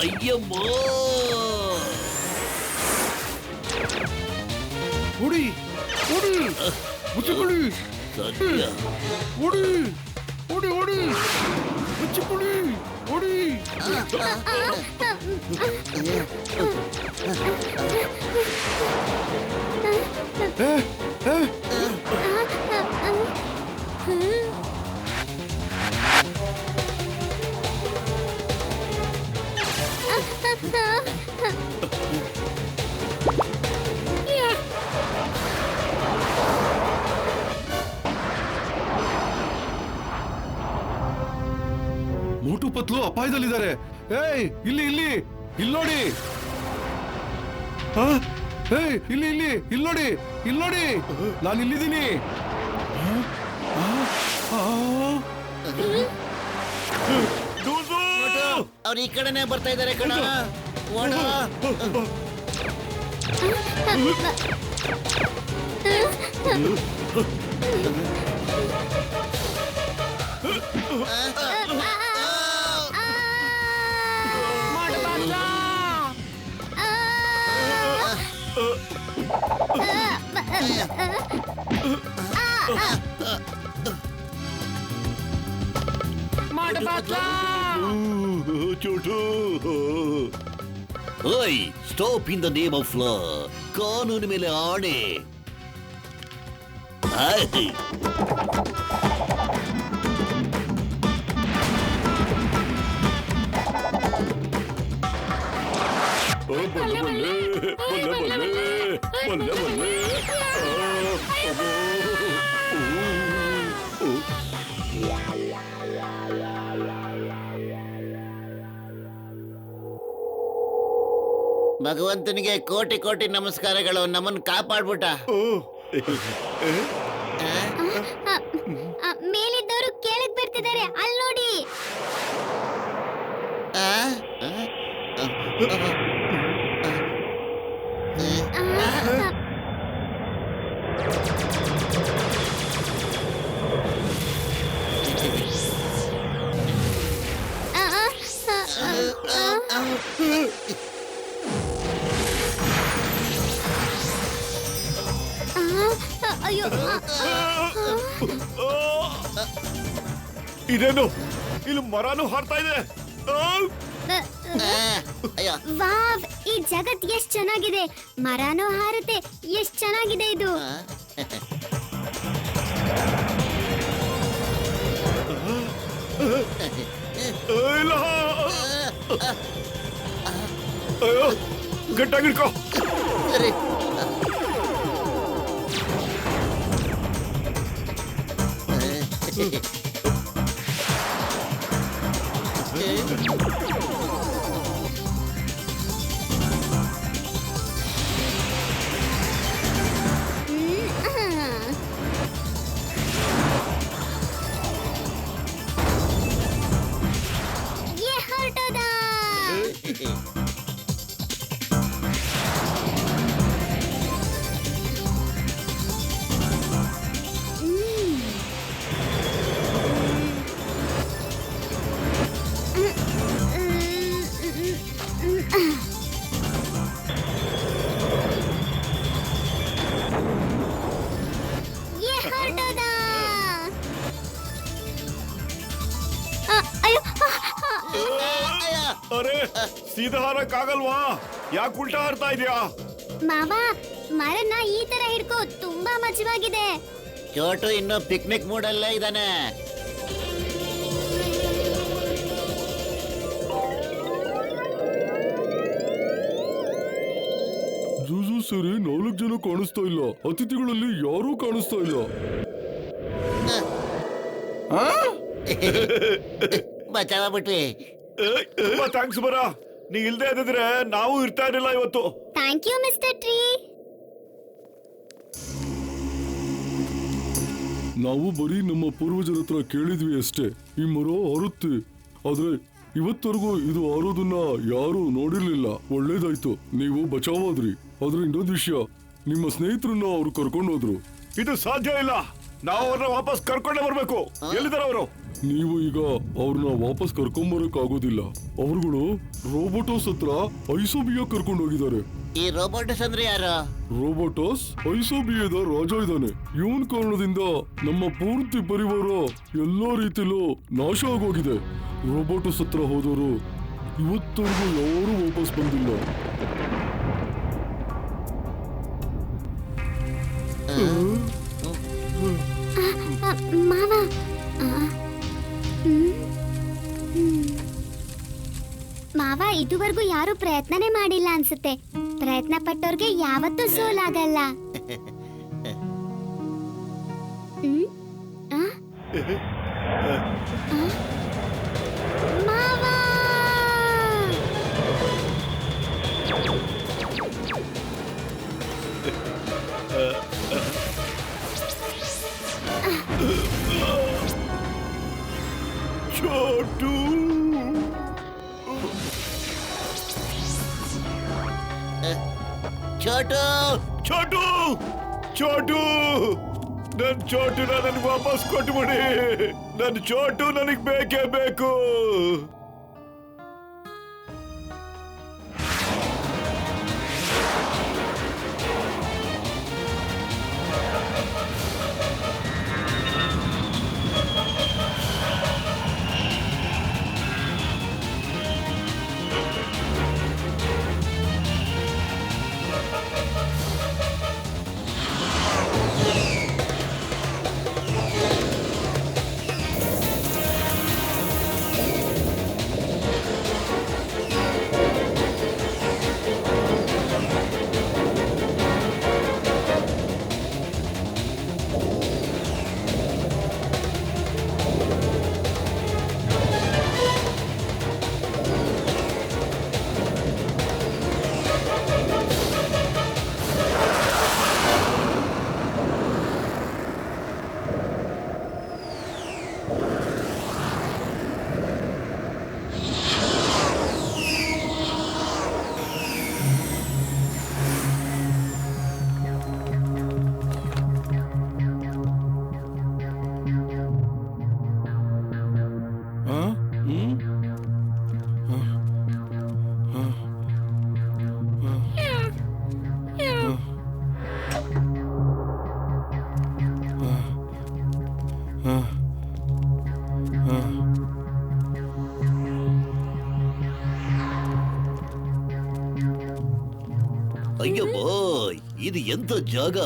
ಅಯ್ಯಮ್ಮ, ಓಡಿ ಓಡಿ ಮುಚ್ಚಿಕೊಳ್ಳಿ, ಸದ್ಯ ಓಡಿ ಓಡಿ ಓಡಿ ಮುಚ್ಚಿಕೊಳ್ಳಿ, ಓಡಿ. ಮೋಟು ಪತ್ಲು ಅಪಾಯದಲ್ಲಿದ್ದಾರೆ. ಏಯ್ ಇಲ್ಲಿ ಇಲ್ಲಿ ಇಲ್ಲಿ ನೋಡಿ. ಏಯ್ ಇಲ್ಲಿ ಇಲ್ಲಿ ಇಲ್ಲಿ ನೋಡಿ, ಇಲ್ಲಿ ನೋಡಿ, ನಾನು ಇಲ್ಲಿದ್ದೀನಿ. ಅವ್ರು ಈ ಕಡೆನೆ ಬರ್ತಾ ಇದಾರೆ ಕಣ. ಚೋಟು ಓಯ್ stop in the name of law. ಕಾನೂನು ಮೇಲೆ ಆಣೆ. ಆಯ್. ಬಲ್ಲೆ ಬಲ್ಲೆ ಬಲ್ಲೆ ಬಲ್ಲೆ ಬಲ್ಲೆ ಭಗವಂತನಿಗೆ ಕೋಟಿ ಕೋಟಿ ನಮಸ್ಕಾರಗಳು. ನಮ್ಮನ್ನು ಕಾಪಾಡ್ಬಿಟ್ಟ. ಮೇಲಿದ್ದವರು ಕೆಳಗ್ ಬರ್ತಿದ್ದಾರೆ, ಅಲ್ಲಿ ನೋಡಿ. ಅಯ್ಯೋ, ಇದೇನು ಇಲ್ಲಿ ಮರನು ಹಾರ್ತಾ ಇದೆ. ವಾವ್, ಈ ಜಗತ್ ಎಷ್ಟ್ ಚೆನ್ನಾಗಿದೆ. ಮರನೋ ಹಾರುತ್ತೆ, ಎಷ್ಟ್ ಚೆನ್ನಾಗಿದೆ ಇದು. ಇಲ್ಲ, ಅಯ್ಯೋ ಗಟ್ಟಾಗಿ ಹಿಡ್ಕೋ. ये ಹೊರಟೋದ. ಅರೆ ಸೀದಾ ಹಾರಕ್ಕಾಗಲ್ವಾ? ಯಾಕೆ ಉಲ್ಟಾ ಹಾರ್ತಾ ಇದೆಯಾ? ಮಾವ, ಮರನ ಈ ತರ ಹಿಡ್ಕೋ, ತುಂಬಾ ಮಜವಾಗಿದೆ. ಚೋಟು ಇನ್ನು ಪಿಕ್ನಿಕ್ ಮೂಡಲ್ಲೇ ಇದ್ದಾನೆ. ಜೂಜು ಸರಿ 4 ಜನ ಕಾಣಿಸ್ತಾ ಇಲ್ಲ. ಅತಿಥಿಗಳಲ್ಲಿ ಯಾರೂ ಕಾಣಿಸ್ತಾ ಇಲ್ಲ. ಬಚಾವಾಗ್ಬಿಟ್ವಿ. ತುಂಬಾ ಥ್ಯಾಂಕ್ಸ್ ಬರ. ನೀ ಇಲ್ದೇ ಇದ್ದಿದ್ರೆ ನಾವು ಇರ್ತಾ ಇರಲಿಲ್ಲ ಇವತ್ತು. Thank you mister tree. ನಾವು ಬರೀ ನಮ್ಮ ಪೂರ್ವಜರ ಹತ್ರ ಕೇಳಿದ್ವಿ ಅಷ್ಟೇ, ಈ ಮರ ಹಾರುತ್ತೆ. ಆದ್ರೆ ಇವತ್ತರೆಗೂ ಇದು ಹಾರೋದನ್ನ ಯಾರು ನೋಡಿರ್ಲಿಲ್ಲ. ಒಳ್ಳೇದಾಯ್ತು, ನೀವು ಬಚಾವಾದ್ರಿ. ಆದ್ರೆ ಇನ್ನೊಂದು ವಿಷಯ, ನಿಮ್ಮ ಸ್ನೇಹಿತರನ್ನ ಅವ್ರು ಕರ್ಕೊಂಡೋದ್ರು. ಇದು ಸಾಧ್ಯ ಇಲ್ಲ. ನಾವು ಅವ್ರನ್ನ ವಾಪಸ್ ಕರ್ಕೊಂಡೇ ಬರ್ಬೇಕು. ಎಲ್ಲಿದ್ದಾರೆ ಅವರು? ನೀವು ಈಗ ಅವ್ರನ್ನ ವಾಪಸ್ ಕರ್ಕೊಂಬರಕ್ ಆಗೋದಿಲ್ಲ. ಅವ್ರುಗಳು ರೋಬೋಟೋಸ್ ಹತ್ರ ಐಸೋಬಿಯಾ ಕರ್ಕೊಂಡು ಹೋಗಿದ್ದಾರೆ. ಈ ರೋಬೋಟಸ್ ಅಂದ್ರೆ ಯಾರು? ರೋಬೋಟೋಸ್ ಐಸೋಬಿಯಾದ ರಾಜ ಇದ್ದಾನೆ. ಇವನ್ ಕಾರಣದಿಂದ ನಮ್ಮ ಪೂರ್ತಿ ಪರಿವಾರ ಎಲ್ಲಾ ರೀತಿಲೂ ನಾಶ ಆಗೋಗಿದೆ. ರೋಬೋಟೋಸ್ ಹತ್ರ ಹೋದವರು ಇವತ್ತವರೆಗೂ ಯಾರೂ ವಾಪಸ್ ಬಂದಿಲ್ಲ. ಮಾವ, ಮಾವ ಇದುವರೆಗೂ ಯಾರು ಪ್ರಯತ್ನನೇ ಮಾಡಿಲ್ಲ ಅನ್ಸುತ್ತೆ. ಪ್ರಯತ್ನ ಪಟ್ಟೋರ್ಗೆ ಯಾವತ್ತೂ ಸೋಲಾಗಲ್ಲ. ಮಾವ, ಚೋಟು ಚೋಟು ಚೋಟು ಚೋಟು ನನ್ ಚೋಟುನ ನನ್ಗೆ ವಾಪಸ್ ಕೊಟ್ಬಿಡಿ. ನನ್ ಚೋಟು ನನಗ್ ಬೇಕೇ ಬೇಕು. ಅಯ್ಯ ಬಾಯ್, ಇದು ಎಂತ ಜಾಗ?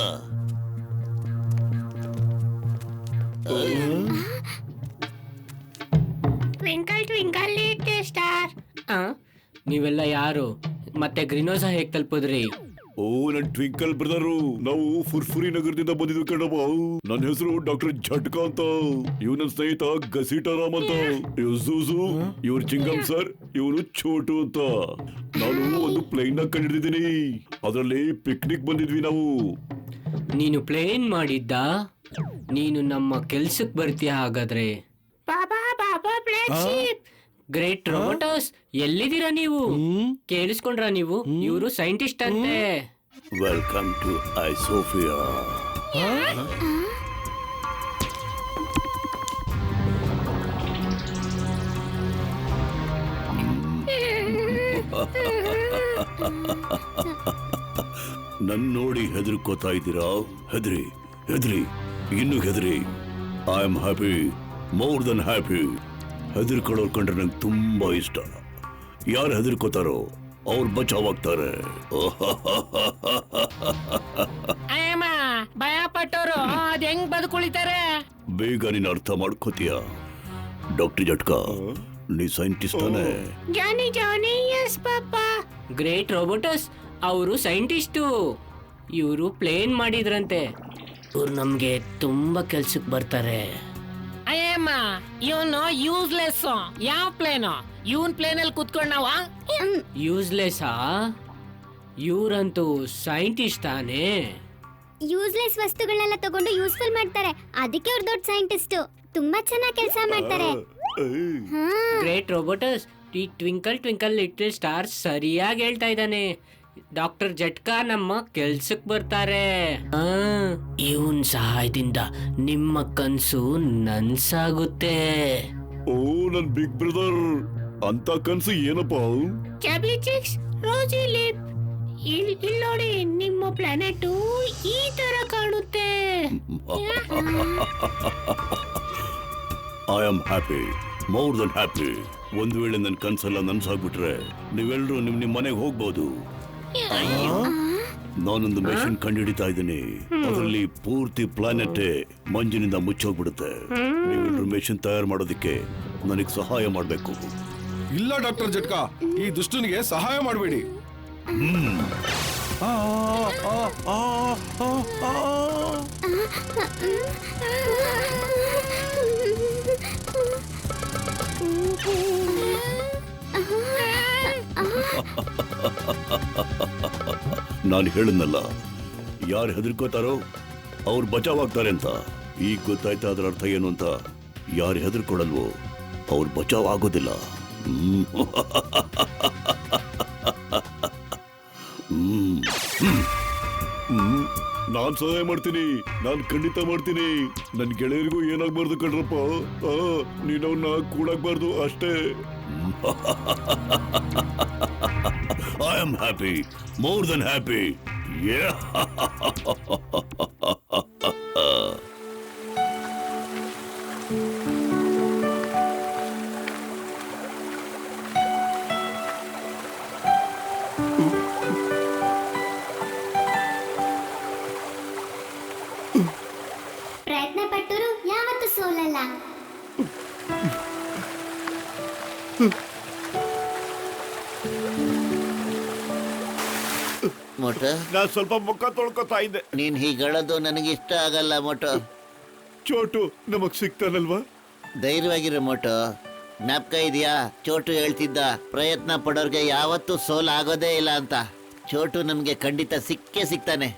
Twinkle twinkle little star. ನೀವೆಲ್ಲ ಯಾರು? ಮತ್ತೆ ಗ್ರೀನೋಸ ಹೇಗ್ ತಲುಪಿದ್ರಿ? ಓ ನನ್ ಟ್ವಿಂಕಲ್ ಬ್ರದರು, ನಾವು ಫುರ್ಫುರಿ ನಗರದಿಂದ ಬಂದಿದ್ವಿ ಕಣಪ್ಪ. ನನ್ನ ಹೆಸರು ಡಾಕ್ಟರ್ ಝಟ್ಕ ಅಂತ. ಇವ್ ನನ್ನ ಸ್ನೇಹಿತ ಗಸೀಟಾರಾಮ್ ಅಂತ. ಇವ್ ಝೂಝು, ಇವ್ರು ಚಿಂಗಮ್ ಸರ್, ಇವನು ಛೋಟು ಅಂತ. ನಾನು ಒಂದು ಪ್ಲೇನ್ ನ ಕಂಡಿದ್ದೀನಿ, ಅದರಲ್ಲಿ ಪಿಕ್ನಿಕ್ ಬಂದಿದ್ವಿ ನಾವು. ನೀನು ಪ್ಲೇನ್ ಮಾಡಿದ್ದ? ನೀನು ನಮ್ಮ ಕೆಲ್ಸಕ್ ಬರ್ತೀಯ ಹಾಗಾದ್ರೆ? ಬಾಬಾ ಬಾಬಾ ಫ್ಲಾಗ್ಶಿಪ್ ಗ್ರೇಟ್ ರೋಬೋಟಸ್, ಎಲ್ಲಿದ್ದೀರಾ ನೀವು? ಕೇಳಿಸ್ಕೊಂಡ್ರ ನೀವು? ಇವರು ಸೈಂಟಿಸ್ಟ್ ಅಂತೆ. ವೆಲ್ಕಮ್ ಟು ಐಸೋಫಿಯಾ. ನನ್ ನೋಡಿ ಹೆದರ್ಕೋತಾ ಇದ್ದೀರಾ? ಹೆದ್ರಿ ಹೆದ್ರಿ, ಇನ್ನು ಹೆದ್ರಿ. I am happy, more than happy. ಹೆದರ್ಕೊಳ್ಳೋರ್ ಕಂಡ್ರೆ ನಂಗೆ ತುಂಬಾ ಇಷ್ಟ. ಯಾರು ಹೆದರ್ಕೋತಾರೋ ಅವ್ರು ಬಚಾವಾಗ್ತಾರೆ. ಭಯ ಪಟ್ಟವರು ಅದ್ ಹೆಂಗ್ ಬದುಕುಳಿತಾರೆ? ಬೇಗ ನೀನ್ ಅರ್ಥ ಮಾಡ್ಕೋತೀಯ. ಡಾಕ್ಟರ್ ಜಟ್ಕ, ನೀ ಸೈಂಟಿಸ್ಟ್ ತಾನೆ? ಜಾನಿ ಜಾನಿ, ಎಸ್ ಪಾಪಾ. ಗ್ರೇಟ್ ರೋಬೋಟಸ್, ಅವರು ಸೈಂಟಿಸ್ಟು. ಇವರು ಪ್ಲೇನ್ ಮಾಡಿದ್ರಂತೆ. ಇವ್ರು ನಮ್ಗೆ ತುಂಬಾ ಕೆಲ್ಸಕ್ಕೆ ಬರ್ತಾರೆ. ಅಯ್ಯಮ್ಮ, ಇವನು ಯೂಸ್ಲೆಸ್. ಯಾವ ಪ್ಲೇನು? ಇವನ್ ಪ್ಲೇನ್ ಅಲ್ಲಿ ಕುತ್ಕೊಂಡ್ ನಾವ ಯೂಸ್ಲೆಸ್ಸಾ? ಇವ್ರಂತೂ ಸೈಂಟಿಸ್ಟ್ ತಾನೇ? ಯೂಸ್ಲೆಸ್ ವಸ್ತುಗಳನ್ನೆಲ್ಲ ತಗೊಂಡು ಯೂಸ್ಫುಲ್ ಮಾಡ್ತಾರೆ, ಅದಕ್ಕೆ ಅವ್ರು ದೊಡ್ಡ ಸೈಂಟಿಸ್ಟ್. ತುಂಬಾ ಚೆನ್ನಾಗಿ ಕೆಲಸ ಮಾಡ್ತಾರೆ. ಗ್ರೇಟ್ ರೋಬೋಟಸ್, ಈ ಟ್ವಿಂಕಲ್ ಟ್ವಿಂಕಲ್ ಲಿಟಲ್ ಸ್ಟಾರ್ ಸರಿಯಾಗಿ ಹೇಳ್ತಾ ಇದ್ದಾನೆ. ಡಾಕ್ಟರ್ ಜಟ್ಕಾ ನಮ್ಮ ಕೆಲ್ಸಕ್ ಬರ್ತಾರೆ. ಇವನ್ ಸಹಾಯದಿಂದ ನಿಮ್ಮ ಕನ್ಸು ನನ್ಸಾಗುತ್ತೆ. ಓ ನನ್ ಬಿಗ್ ಬ್ರದರ್, ಅಂತ ಕನ್ಸು ಏನಪ್ಪ? ಚಾಬ್ಲಿ ಚಿಕ್ಸ್, ರೋಜಿ ಲಿಪ್. ಇಲ್ಲಿ ನೋಡಿ, ನಿಮ್ಮ ಪ್ಲಾನೆಟ್ ಈ ತರ ಕಾಣುತ್ತೆ. I am happy, more than happy. ಒಂದ್ ವೇಳೆ ನನ್ ಕನ್ಸೆಲ್ಲ ನನ್ಸಾಗ್ಬಿಟ್ರೆ ನೀವೆಲ್ರೂ ನಿಮ್ ಮನೆಗೆ ಹೋಗ್ಬೋದು. ನಾನೊಂದು ಮೆಷಿನ್ ಕಂಡುಹಿಡಿತಾ ಇದ್ದೀನಿ, ಅದರಲ್ಲಿ ಪೂರ್ತಿ ಪ್ಲಾನೆಟ್ ಮಂಜಿನಿಂದ ಮುಚ್ಚೋಗ್ಬಿಡುತ್ತೆ. ನೀವೆಲ್ರೂ ಮೆಷಿನ್ ತಯಾರು ಮಾಡೋದಕ್ಕೆ ನನಗೆ ಸಹಾಯ ಮಾಡ್ಬೇಕು. ಇಲ್ಲ ಡಾಕ್ಟರ್ ಜಟ್ಕಾ, ಈ ದುಷ್ಟನಿಗೆ ಸಹಾಯ ಮಾಡಬೇಡಿ. ನಾನು ಹೇಳದ್ನಲ್ಲ, ಯಾರು ಹೆದರ್ಕೋತಾರೋ ಅವ್ರು ಬಚಾವಾಗ್ತಾರೆ ಅಂತ. ಈಗ ಗೊತ್ತಾಯ್ತಾ ಅದರ ಅರ್ಥ ಏನು ಅಂತ? ಯಾರು ಹೆದರ್ಕೊಡಲ್ವೋ ಅವ್ರು ಬಚಾವ್ ಆಗೋದಿಲ್ಲ. ನಾನ್ ಸಹಾಯ ಮಾಡ್ತೀನಿ, ನಾನ್ ಖಂಡಿತ ಮಾಡ್ತೀನಿ. ನನ್ ಗೆಳೆಯರಿಗೂ ಏನಾಗ್ಬಾರ್ದು ಕಣ್ರಪ್ಪ. ನೀನವನ್ನ ಕೂಡಾಗ್ಬಾರ್ದು ಅಷ್ಟೇ. I am happy, more than happy. ಪ್ರಯತ್ನ ಪಟ್ಟರು ಯಾವತ್ತೂ ಸೋಲಲ್ಲ. ಮೋಟ, ನಾನ್ ಸ್ವಲ್ಪ ಮುಖ ತೊಳ್ಕೊತಾ ಇದ್ದೆ. ನೀನ್ ಹೀಗಳೋದು ನನಗಿಷ್ಟ ಆಗಲ್ಲ ಮೋಟು. ಚೋಟು ನಮಗ್ ಸಿಗ್ತಾನಲ್ವಾ? ಧೈರ್ಯವಾಗಿರು ಮೋಟು. ಜ್ಞಾಪಕ ಇದೆಯಾ, ಚೋಟು ಹೇಳ್ತಿದ್ದ ಪ್ರಯತ್ನ ಪಡೋರ್ಗೆ ಯಾವತ್ತೂ ಸೋಲ್ ಆಗೋದೇ ಇಲ್ಲ ಅಂತ. ಚೋಟು ನಮ್ಗೆ ಖಂಡಿತ ಸಿಕ್ಕೇ ಸಿಗ್ತಾನೆ.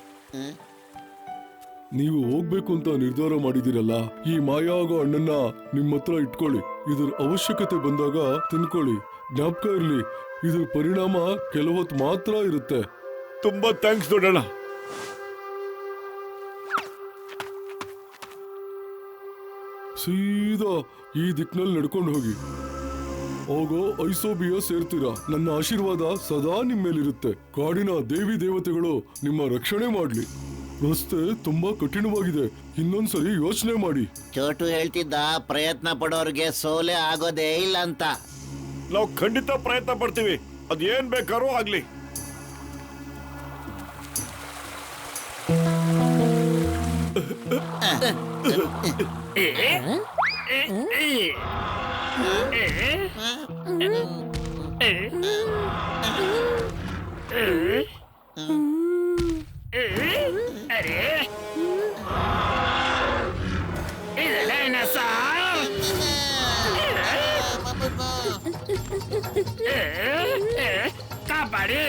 ನೀವು ಹೋಗ್ಬೇಕು ಅಂತ ನಿರ್ಧಾರ ಮಾಡಿದಿರಲ್ಲ, ಈ ಮಾಯ ಆಗೋ ಹಣ್ಣನ್ನ ನಿಮ್ಮ ಹತ್ರ ಇಟ್ಕೊಳ್ಳಿ. ಇದ್ರ ಅವಶ್ಯಕತೆ ಬಂದಾಗ ತಿನ್ಕೊಳ್ಳಿ. ಜ್ಞಾಪಕ ಇರ್ಲಿ, ಇದ್ರ ಪರಿಣಾಮ ಕೆಲವೊತ್ತು ಮಾತ್ರ ಇರುತ್ತೆ. ತುಂಬಾ ಥ್ಯಾಂಕ್ಸ್ ದೊಡ್ಡಣ್ಣ. ಸೀದಾ ಈ ದಿಕ್ಕಿನಲ್ಲಿ ನಡ್ಕೊಂಡು ಹೋಗಿ. ಹೋಗೋ ಐಸೋಬಿಯಾ ಸೇರ್ತೀರಾ. ನನ್ನ ಆಶೀರ್ವಾದ ಸದಾ ನಿಮ್ಮ ಮೇಲಿರುತ್ತೆ. ಕಾಡಿನ ದೇವಿ ದೇವತೆಗಳು ನಿಮ್ಮ ರಕ್ಷಣೆ ಮಾಡ್ಲಿ. ರಸ್ತೆ ತುಂಬಾ ಕಠಿಣವಾಗಿದೆ, ಇನ್ನೊಂದ್ಸರಿ ಯೋಚನೆ ಮಾಡಿ. ಚೋಟು ಹೇಳ್ತಿದ್ದ ಪ್ರಯತ್ನ ಪಡೋರ್ಗೆ ಸೋಲೆ ಆಗೋದೇ ಇಲ್ಲ ಅಂತ. ನಾವು ಖಂಡಿತ ಪ್ರಯತ್ನ ಪಡ್ತೀವಿ, ಅದೇನ್ ಬೇಕಾದ್ರೂ ಆಗ್ಲಿ. ಅರೆ ಇದೆಲ್ಲ ಕಾಪಾಡಿ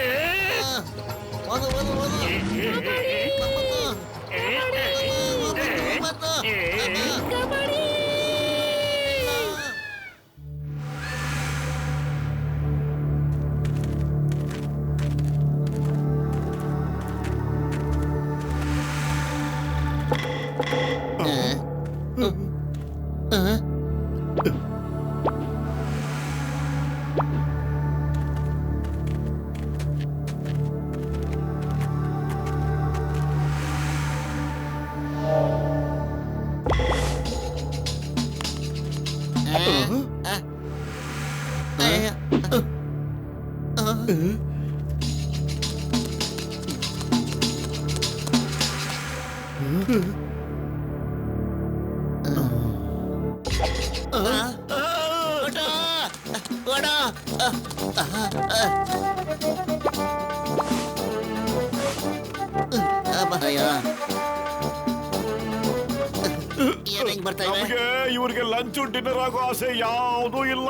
ನಮಗೆ ಇವ್ರಿಗೆ ಲಂಚ್ ಡಿನ್ನರ್ ಆಗೋ ಆಸೆ ಯಾವುದೂ ಇಲ್ಲ.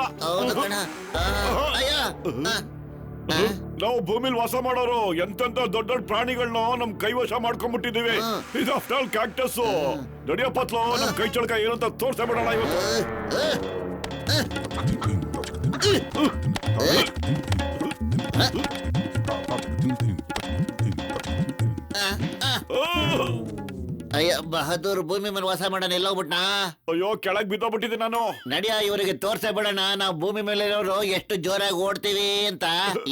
ನಾವು ಭೂಮಿಲಿ ವಾಸ ಮಾಡೋರು ಎಂತೆಂತ ದೊಡ್ಡ ದೊಡ್ಡ ಪ್ರಾಣಿಗಳನ್ನ ನಮ್ ಕೈವಶ ಮಾಡ್ಕೊಂಡ್ಬಿಟ್ಟಿದೀವಿ. ಇದು ಆಫ್ಟರ್ ಆಲ್ ಕ್ಯಾಕ್ಟಸ್. ನಡಿಯಪ್ಪತ್ಲೋ ನಮ್ ಕೈ ಚಳಕ ಏನಂತ ತೋರ್ಸೇ ಬಿಡೋಣ ಇವತ್ತು. ಅಯ್ಯ ಬಹದ್ದೂರ್ ಭೂಮಿ ಮೇಲೆ ವಾಸ ಮಾಡೋಣ ಎಲ್ಲೋಗ್ಬಿಟ್ನಾ? ಅಯ್ಯೋ ಕೆಳಗ್ ಬಿದ್ದೋಗ್ಬಿಟ್ಟಿದ್ದೆ ನಾನು. ನಡಿಯ ಇವರಿಗೆ ತೋರ್ಸೇ ಬಿಡೋಣ ನಾವು ಭೂಮಿ ಮೇಲೆ ಇರೋರು ಎಷ್ಟು ಜೋರಾಗಿ ಓಡ್ತೀವಿ ಅಂತ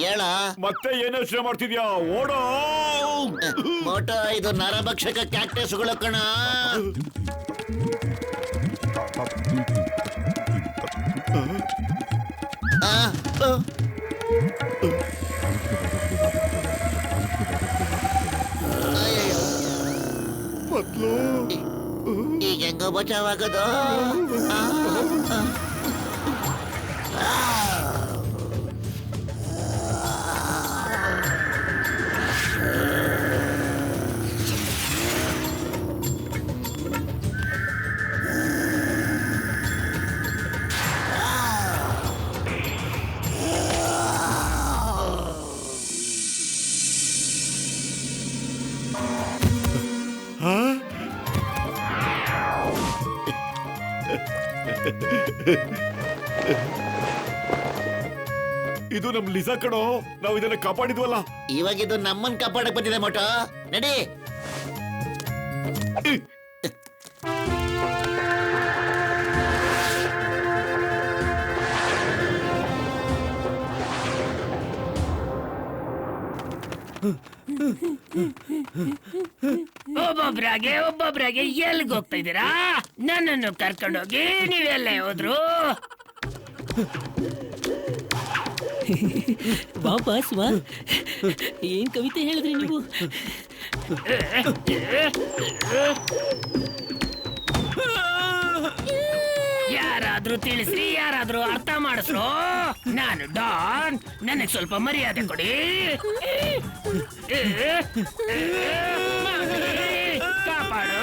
ಹೇಳ. ಮತ್ತೆ ಏನ್ ಯೋಚನೆ ಮಾಡ್ತಿದ್ಯಾ? ಓಡೋ ಮೋಟೋ, ಇದು ನರಭಕ್ಷಕ ಕ್ಯಾಕ್ಟಸ್ಗಳು ಕಣ. ಈಗ ಹೆಂಗೋ ಬಚಾವಾಗದು? ಇದು ನಮ್ ಲಿಸಾ ಕಣೋ. ನಾವ್ ಇದನ್ನ ಕಾಪಾಡಿದ್ವಲ್ಲ. ಇವಾಗ ಇದು ನಮ್ಮನ್ ಕಾಪಾಡಕ್ ಬಂದಿದೆ ಮೋಟೋ. ನಡಿ. ಒಬ್ಬೊಬ್ರಾಗೆ ಎಲ್ಲಿಗೆ ಹೋಗ್ತಾ ಇದ್ದೀರಾ? ನನ್ನನ್ನು ಕರ್ಕೊಂಡೋಗಿ ನೀವೆಲ್ಲ ಹೋದ್ರು. ವಾಪಸ್ ವಾ. ಏನ್ ಕವಿತೆ ಹೇಳಿದ್ರಿ ನೀವು? ಯಾರಾದ್ರೂ ತಿಳಿಸ್ರಿ, ಯಾರಾದ್ರೂ ಅರ್ಥ ಮಾಡಿಸ್ರು. ನಾನು ಡಾನ್, ನನಗ್ ಸ್ವಲ್ಪ ಮರ್ಯಾದೆ ಕೊಡಿ. ಕಾಪಾಡು.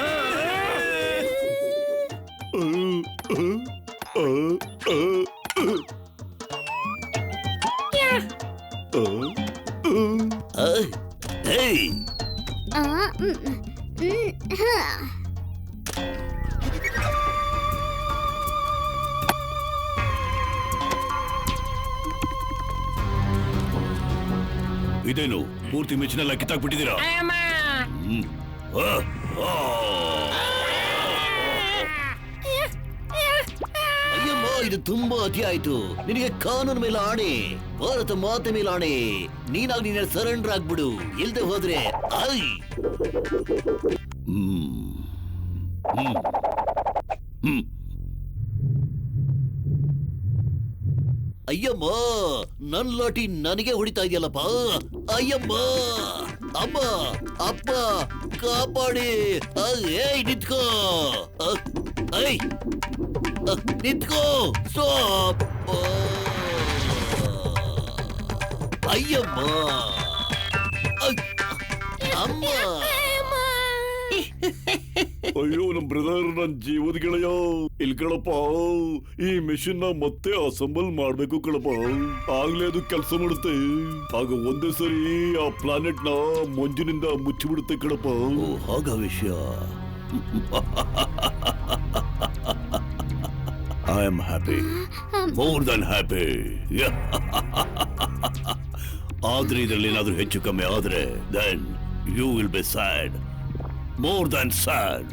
ಇದೇನು ಪೂರ್ತಿ ಮೆಚ್ಚಿನೆಲ್ಲ ಕಿತ್ತಾಕ್ಬಿಟ್ಟಿದ್ದೀರಾ? ಅಯ್ಯಮ್ಮ, ಇದು ತುಂಬಾ ಅತಿ ಆಯ್ತು. ನಿನಗೆ ಕಾನೂನು ಮೇಲೆ ಆಣೆ, ಭಾರತ ಮಾತೆ ಮೇಲೆ ಆಣೆ. ನೀನಾಗಿ ನೀನ ಸರೆಂಡರ್ ಆಗ್ಬಿಡು. ಇಲ್ದೆ ಹೋದ್ರೆ ಐ ಅಯ್ಯಮ್ಮ, ನನ್ ಲಾಟಿ ನನಗೆ ಹೊಡಿತಾ ಇದೆಯಲ್ಲಪ್ಪ. ಅಯ್ಯಮ್ಮ. ಅಮ್ಮ ಅಪ್ಪ ಕಾಪಾಡಿ ಏಯ್ ನಿಂತ್ಕೋ ಐ ನಿಂತ್ಕೋ ಸ್ಟಾಪ್ ಅಯ್ಯಮ್ಮ ಅಮ್ಮ ಅಯ್ಯೋ ನಮ್ ಬ್ರದರ್ ನನ್ ಜೀವದ ಗೆಳೆಯ ಇಲ್ ಕಣಪ್ಪ, ಈ ಮೆಷಿನ್ ನ ಮತ್ತೆ ಅಸೆಂಬಲ್ ಮಾಡ್ಬೇಕು ಕಣಪ್ಪ, ಆಗ್ಲೇ ಅದು ಕೆಲಸ ಮಾಡುತ್ತೆ. ಆಗ ಒಂದೇ ಸರಿ ಆ ಪ್ಲಾನೆಟ್ ನ ಮಂಜಿನಿಂದ ಮುಚ್ಚಿಬಿಡುತ್ತೆ ಕಣಪ್ಪ. ಹಾಗ ವಿಷಯ. I am happy, more than happy. ಆದ್ರೆ ಇದರಲ್ಲಿ ಏನಾದ್ರೂ ಹೆಚ್ಚು ಕಮ್ಮಿ ಆದ್ರೆ then you will be sad, more than sad.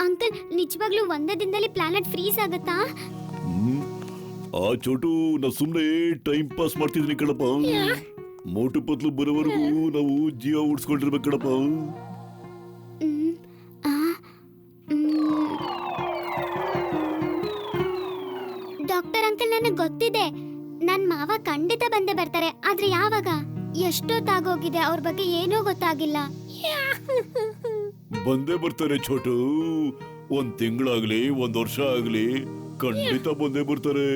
Uncle, ನಿಜವಾಗ್ಲೂ ಒಂದೇ ದಿನದಲ್ಲಿ ಪ್ಲಾನೆಟ್ ಫ್ರೀಸ್ ಆಗತ್ತಾ? ಆ ಚೋಟು ನಾ ಸುಮ್ನೆ ಟೈಮ್ ಪಾಸ್ ಮಾಡ್ತಿದ್ನಿ ಕಣಪ್ಪ. ಮೋಟು ಪತ್ಲು ಬರೋವರೆಗೂ ನಾವು ಜೀವ ಉಡ್ಸ್ಕೊಂಡಿರ್ಬೇಕು ಕಣಪ್ಪ. ಡಾಕ್ಟರ್ ಅಂಕಲ್, ನನಗೆ ಗೊತ್ತಿದೆ ನನ್ ಮಾವ ಖಂಡಿತ ಬಂದೇ ಬರ್ತಾರೆ. ಆದ್ರೆ ಯಾವಾಗ? ಎಷ್ಟೊತ್ತಾಗೋಗಿದೆ, ಅವ್ರ ಬಗ್ಗೆ ಏನೂ ಗೊತ್ತಾಗಿಲ್ಲ. ಬಂದೇ ಬರ್ತಾರೆ ಚೋಟು. ಒಂದ್ ತಿಂಗಳಾಗ್ಲಿ ಒಂದ್ ವರ್ಷ ಆಗ್ಲಿ ಖಂಡಿತ ಬಂದೇ ಬರ್ತಾರೆ.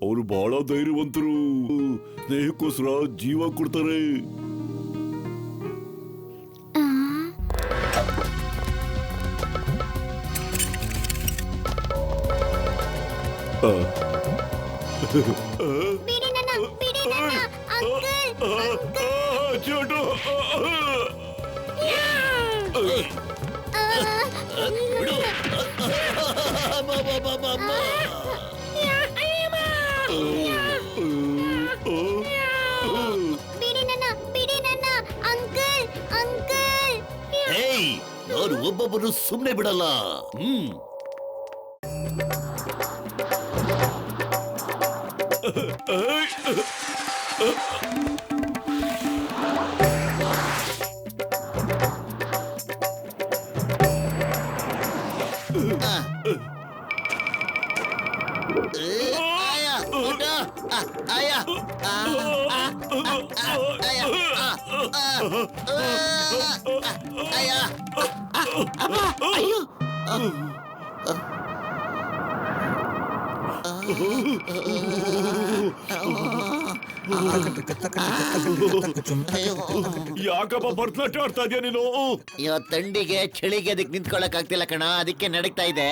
ಅವರು ಬಹಳ ಧೈರ್ಯವಂತರು, ಸ್ನೇಹಕ್ಕೋಸ್ಕರ ಜೀವ ಕೊಡ್ತಾರೆ. ಬಿಡಿ ನನ್ನ, ಬಿಡಿ ನನ್ನ, ಅಂಕಲ್. ಚೋಟು ಬಿಡಿ ನನ್ನ, ಬಿಡಿ ನನ್ನ, ಅಂಕಲ್, ಅಂಕಲ್. ಏಯ್, ನಾನು ಒಬ್ಬೊಬ್ಬರು ಸುಮ್ಮನೆ ಬಿಡಲ್ಲ. ಯಾಕಪ್ಪ ಭರತನಾಟ್ಯ ಆಡ್ತಾ ಇದೆಯಾ ನೀನು? ಥಂಡಿಗೆ ಚಳಿಗೆ ಅದಕ್ಕೆ ನಿಂತ್ಕೊಳಕ್ ಆಗ್ತಿಲ್ಲ ಕಣ, ಅದಕ್ಕೆ ನಡಕ್ತಾ ಇದೆ.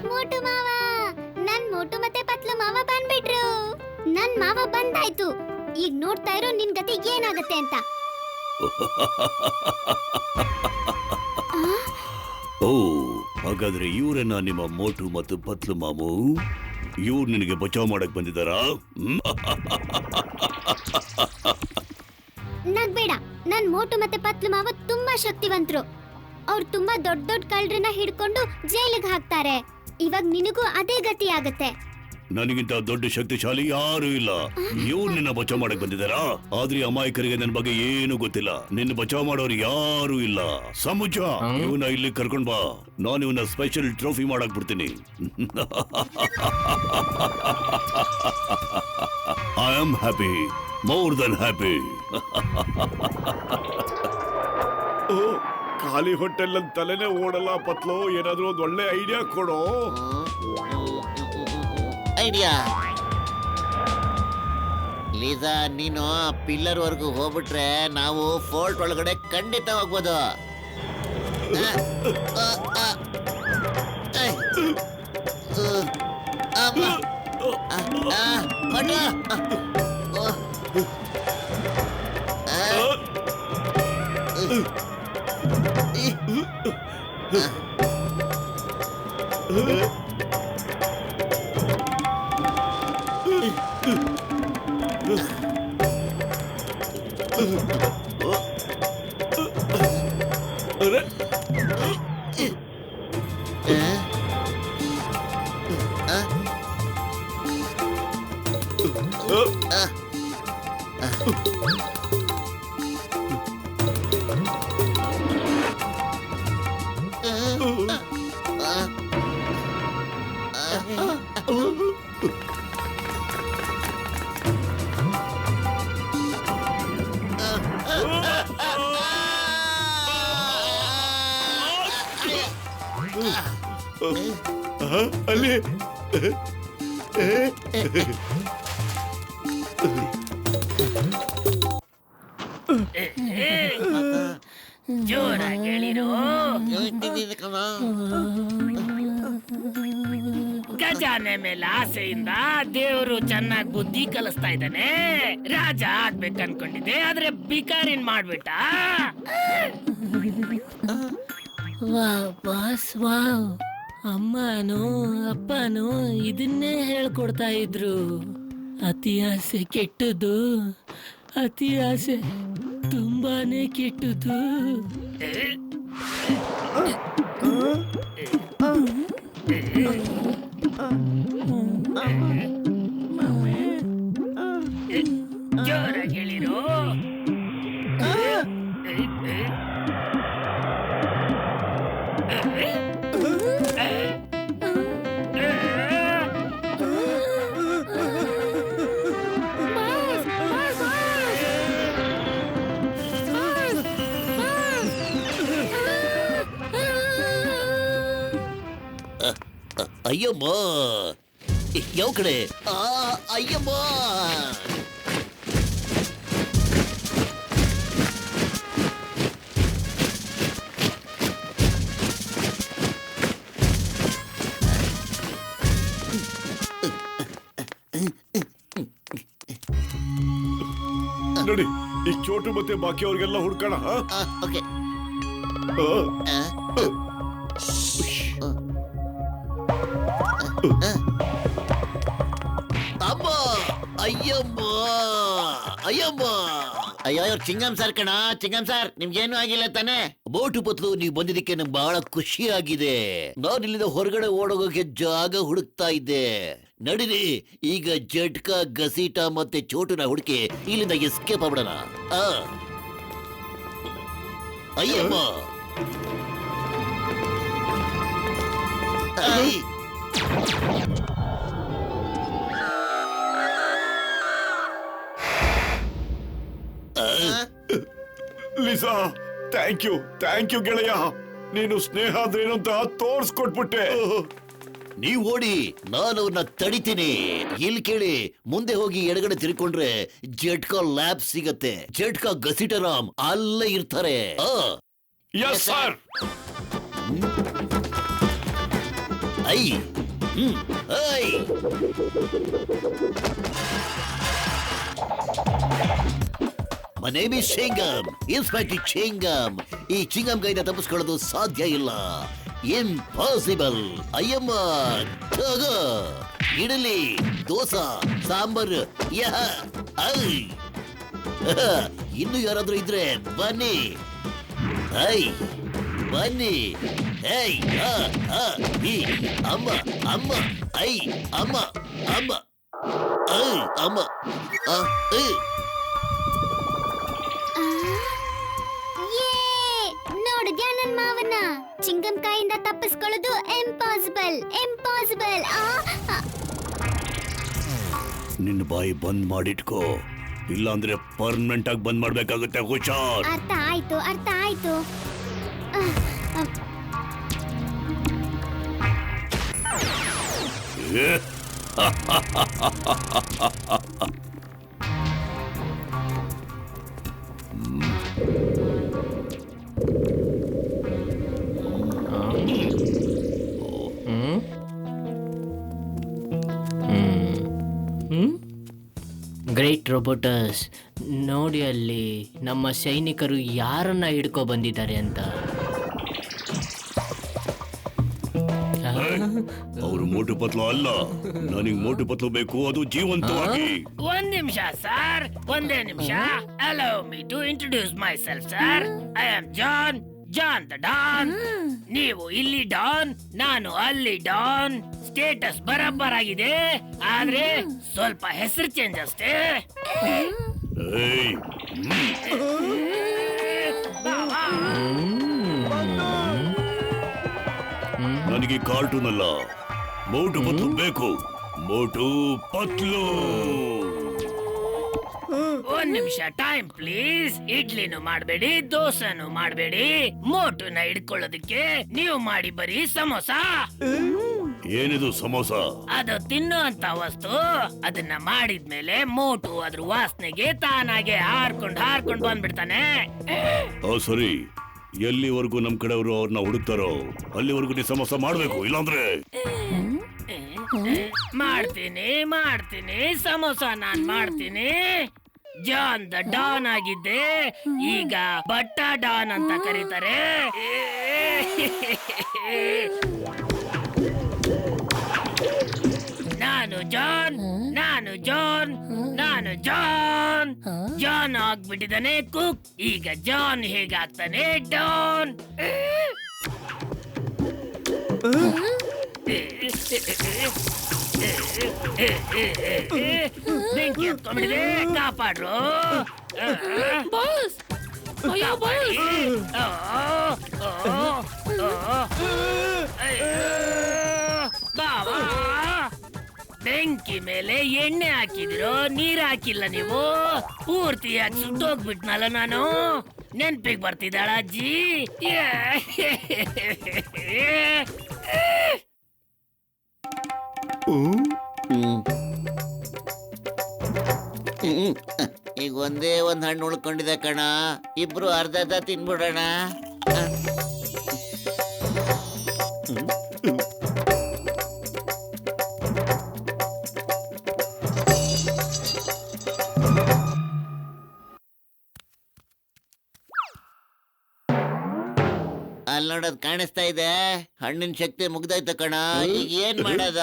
ಮೋಟು ಮಾವ, ನನ್ ಮೋಟು ಮತ್ತೆ ಪತ್ಲು ಮಾವ ಬಂದ್ಬಿಟ್ರು. ನನ್ ಮಾವ ಬಂದಾಯ್ತು. ಈಗ ನೋಡ್ತಾ ಇರೋ ನಿನ್ ಗತಿ ಏನಾಗತ್ತೆ ಅಂತ. ಓ, ಹಾಗಾದ್ರೆ ಇವರನ್ನ ನಿಮ್ಮ ಮೋಟು ಮತ್ತು ಪತ್ಲು ಮಾಮು? ಇವ್ರು ನಿನಗೆ ಬಚಾವ್ ಮಾಡಕ್ ಬಂದಿದ್ದಾರಾ? ನಗ್ಬೇಡ. ನನ್ ಮೋಟು ಮತ್ತೆ ಪತ್ಲು ಮಾವ ತುಂಬಾ ಶಕ್ತಿವಂತರು. ಅವ್ರು ತುಂಬಾ ದೊಡ್ಡ ದೊಡ್ಡ ಕಳ್ಳರನ್ನ ಹಿಡ್ಕೊಂಡು ಜೈಲಿಗೆ ಹಾಕ್ತಾರೆ. ಇವಾಗ ನಿನಗೂ ಅದೇ ಗತಿ ಆಗತ್ತೆ. ನನಗಿಂತ ದೊಡ್ಡ ಶಕ್ತಿಶಾಲಿ ಯಾರು ಇಲ್ಲ. ಇವ್ರು ನಿನ್ನ ಬಚಾವ್ ಮಾಡಕ್ ಬಂದಿದ್ದಾರಾ? ಆದ್ರೆ ಅಮಾಯಕರಿಗೆ ನನ್ನ ಬಗ್ಗೆ ಏನು ಗೊತ್ತಿಲ್ಲ. ನಿನ್ನ ಬಚಾವ್ ಮಾಡೋರು ಯಾರು ಇಲ್ಲ. ಸಮುಜ, ಇವನ್ನ ಇಲ್ಲಿ ಕರ್ಕೊಂಡ್ ಬಾ. ನಾನು ಇವನ್ನ ಸ್ಪೆಷಲ್ ಟ್ರೋಫಿ ಮಾಡಕ್ ಬಿಡ್ತೀನಿ. I am happy, more than happy. ಖಾಲಿ ಹೊಟ್ಟೆಲ್ ನನ್ ತಲೆನೇ ಓಡಲ್ಲ ಪತ್ಲು. ಏನಾದ್ರೂ ಒಂದ್ ಒಳ್ಳೆ ಐಡಿಯಾ ಕೊಡು. ಐಡಿಯಾ? ಲೀಸಾ, ನೀನು ಪಿಲ್ಲರ್ ವರ್ಗು ಹೋಗ್ಬಿಟ್ರೆ ನಾವು ಫೋರ್ಟ್ ಒಳಗಡೆ ಖಂಡಿತ ಹೋಗ್ಬೋದು. ಅಲ್ಲಿ ಜೋರಾಗಿ ಹೇಳಿರು. ಗಜಾನೆ ಮೇಲೆ ಆಸೆಯಿಂದ ದೇವರು ಚೆನ್ನಾಗಿ ಬುದ್ಧಿ ಕಲಿಸ್ತಾ ಇದ್ದಾನೆ. ರಾಜ ಆಗ್ಬೇಕು ಅನ್ಕೊಂಡಿದ್ದೆ, ಆದ್ರೆ ಬಿಕಾರಿನ್ ಮಾಡ್ಬಿಟ್ಟ. ವಾವ್ ಬಾಸ್ ವಾವ್, ಅಮ್ಮನೂ ಅಪ್ಪನೂ ಇದನ್ನೇ ಹೇಳ್ಕೊಡ್ತಾ ಇದ್ರು. ಅತಿ ಆಸೆ ಕೆಟ್ಟದ್ದು, ಅತಿ ಆಸೆ ತುಂಬಾನೇ ಕೆಟ್ಟದ್ದು. ಜೋರಾಗಿ ಹೇಳಿರು. ಅಯ್ಯಮ್ಮ, ಯಾವ ಕಡೆ? ಅಯ್ಯಮ್ಮ, ನೋಡಿ, ಈ ಚೋಟು ಮತ್ತೆ ಬಾಕಿ ಅವ್ರಿಗೆಲ್ಲ ಹುಡ್ಕೋಣ. ಓಕೆ. ಅಮ್ಮ, ಅಯ್ಯಮ್ಮ, ಅಯ್ಯಮ್ಮ. ಅಯ್ಯೋ, ಚಿಂಗಂ ಸರ್ ಕಣ, ಚಿಂಗಂ ಸರ್, ನಿಮ್ಗೇನು ಆಗಿಲ್ಲ ತಾನೆ? ಬೋಟು ಪತ್ಲು, ನೀವು ಬಂದಿದ್ದಕ್ಕೆ ನಂಗೆ ಬಹಳ ಖುಷಿ ಆಗಿದೆ. ನಾನು ಇಲ್ಲಿಂದ ಹೊರಗಡೆ ಓಡೋಗೋಕೆ ಜಾಗ ಹುಡುಕ್ತಾ ಇದ್ದೆ. ನಡೀರಿ, ಈಗ ಜಟ್ಕ, ಗಸೀಟ ಮತ್ತೆ ಚೋಟುನ ಹುಡುಕಿ ಇಲ್ಲಿಂದ ಎಸ್ಕೇಪ್ ಆಗ್ಬಿಡೋಣ. ಅಯ್ಯಮ್ಮ, ಲಿಸಾ, ಥ್ಯಾಂಕ್ ಯು ಗೆಳೆಯ. ನೀನು ಸ್ನೇಹ ಆದ್ರೇನು ಅಂತ ತೋರ್ಸ್ಕೊಟ್ಬಿಟ್ಟೆ. ನೀವ್ ಓಡಿ, ನಾನು ಅವ್ರನ್ನ ತಡಿತೀನಿ. ಇಲ್ಲಿ ಕೇಳಿ, ಮುಂದೆ ಹೋಗಿ ಎಡಗಡೆ ತಿರ್ಕೊಂಡ್ರೆ ಜಟ್ಕಾ ಲ್ಯಾಬ್ ಸಿಗತ್ತೆ. ಜಟ್ಕಾ ಗಸಿಟರಾಮ್ ಅಲ್ಲೇ ಇರ್ತಾರೆ. Yes sir. I I My name is Chingam, Inspector Chingam. ಈ ಚಿಂಗಂ ಕೈಯಿಂದ ತಪ್ಪಿಸ್ಕೊಳ್ಳೋದು ಸಾಧ್ಯ ಇಲ್ಲ. ಇಂಪಾಸಿಬಲ್. ಅಯ್ಯಮ್ಮ, ತಗೋ, ಇಡಲಿ, ದೋಸಾ, ಸಾಂಬಾರು. ಇನ್ನು ಯಾರಾದ್ರೂ ಇದ್ರೆ ಬನ್ನಿ. ಐ ಬನ್ನಿ. ಐ ಅಮ್ಮ, ಅಮ್ಮ, ಐ ಅಮ್ಮ, ಅಮ್ಮ, ಅಮ್ಮ. ನೋಡಿದ್ಯಾ ನನ್ ಮಾವನ್ನ? ಚಿಂಗಂ ಕೈಯಿಂದ ತಪ್ಪಿಸ್ಕೊಳ್ಳೋದು ಇಂಪಾಸಿಬಲ್. ನಿನ್ನ ಬಾಯಿ ಬಂದ್ ಮಾಡಿಟ್ಕೋ, ಇಲ್ಲಾಂದ್ರೆ ಪರ್ಮನೆಂಟ್ ಆಗಿ ಬಂದ್ ಮಾಡ್ಬೇಕಾಗುತ್ತೆ. ಹುಷಾರ್. ಅರ್ಥ ಆಯ್ತು. ಗ್ರೇಟ್ ರೋಬೋಟಸ್, ನೋಡಿ ಅಲ್ಲಿ ನಮ್ಮ ಸೈನಿಕರು ಯಾರನ್ನ ಹಿಡ್ಕೊ ಬಂದಿದ್ದಾರೆ ಅಂತ. ಅವರು ಮೋಟು ಪತ್ಲು ಅಲ್ಲ, ನನಗೆ ಮೋಟು ಪತ್ಲು ಬೇಕು, ಅದು ಜೀವಂತವಾಗಿ. ಒಂದ್ ನಿಮಿಷ ಸರ್, ಒಂದೇ ನಿಮಿಷ. Allow me to introduce myself sir. I am John, John the Don. ನೀವು ಇಲ್ಲಿ ಡಾನ್, ನಾನು ಅಲ್ಲಿ ಡಾನ್. ಸ್ಟೇಟಸ್ ಬರಬ್ಬರ್ ಆಗಿದೆ, ಆದ್ರೆ ಸ್ವಲ್ಪ ಹೆಸರು ಚೇಂಜ್ ಅಷ್ಟೇ. ಏಯ್, ನನಗೆ ಕಾರ್ಟೂನ್ ಅಲ್ಲ, ಮೋಟು ಪತ್ಲು ಬೇಕು, ಮೋಟು ಪತ್ಲು. ಒಂದ್ ನಿಮಿಷ ಟೈಮ್ ಪ್ಲೀಸ್. ಇಡ್ಲಿನೂ ಮಾಡಬೇಡಿ, ದೋಸೆನೂ ಮಾಡಬೇಡಿ. ಮೋಟುನ ಹಿಡ್ಕೊಳ್ಳೋದಕ್ಕೆ ನೀವು ಮಾಡಿ ಬರೀ ಸಮೋಸ. ಏನಿದು ಸಮೋಸ? ಅದು ತಿನ್ನುವಂತ ವಸ್ತು. ಅದನ್ನ ಮಾಡಿದ್ಮೇಲೆ ಮೋಟು ಅದ್ರ ವಾಸನೆಗೆ ತಾನಾಗೆ ಹಾರ್ಕೊಂಡ್ ಬಂದ್ಬಿಡ್ತಾನೆ. ಸರಿ, ಎಲ್ಲಿವರೆಗೂ ನಮ್ ಕಡೆಯವರು ಅವ್ರನ್ನ ಹುಡುಕ್ತಾರೋ ಅಲ್ಲಿವರೆಗೂ ನೀ ಸಮೋಸ ಮಾಡ್ಬೇಕು, ಇಲ್ಲಾಂದ್ರೆ ಮಾಡ್ತೀನಿ ಸಮೋಸ ನಾನ್ ಮಾಡ್ತೀನಿ. ಜಾನ್ ದ ಡಾನ್ ಆಗಿದ್ದೆ, ಈಗ ಬಟ್ಟ ಡಾನ್ ಅಂತ ಕರೀತಾರೆ. ನಾನು ಜಾನ್ ಆಗ್ಬಿಟ್ಟಿದ್ದಾನೆ ಕುಕ್. ಈಗ ಜಾನ್ ಹೇಗಾಗ್ತಾನೆ ಡಾನ್. ಬೆಂಕಿ ಹತ್ಕೊಂಡ್ಬಿಟ್ಟಿದೆ, ಕಾಪಾಡ್ರು. ಬಾವಾ, ಬೆಂಕಿ ಮೇಲೆ ಎಣ್ಣೆ ಹಾಕಿದಿರೋ, ನೀರ್ ಹಾಕಿಲ್ಲ ನೀವು. ಪೂರ್ತಿಯಾಗಿ ಸುಟ್ಟೋಗ್ಬಿಟ್ನಲ್ಲ ನಾನು. ನೆನ್ಪಿಗೆ ಬರ್ತಿದ್ದಾಳ ಅಜ್ಜಿ? ಈಗ ಒಂದೇ ಒಂದ್ ಹಣ್ಣು ಉಳ್ಕೊಂಡಿದೆ ಕಣ, ಇಬ್ರು ಅರ್ಧ ತಿನ್ಬಿಡೋಣ. ಅಲ್ಲಿ ನೋಡೋದ್ ಕಾಣಿಸ್ತಾ ಇದೆ, ಹಣ್ಣಿನ ಶಕ್ತಿ ಮುಗ್ದೋಯ್ತು ಕಣ. ಈಗ ಏನ್ ಮಾಡೋದ?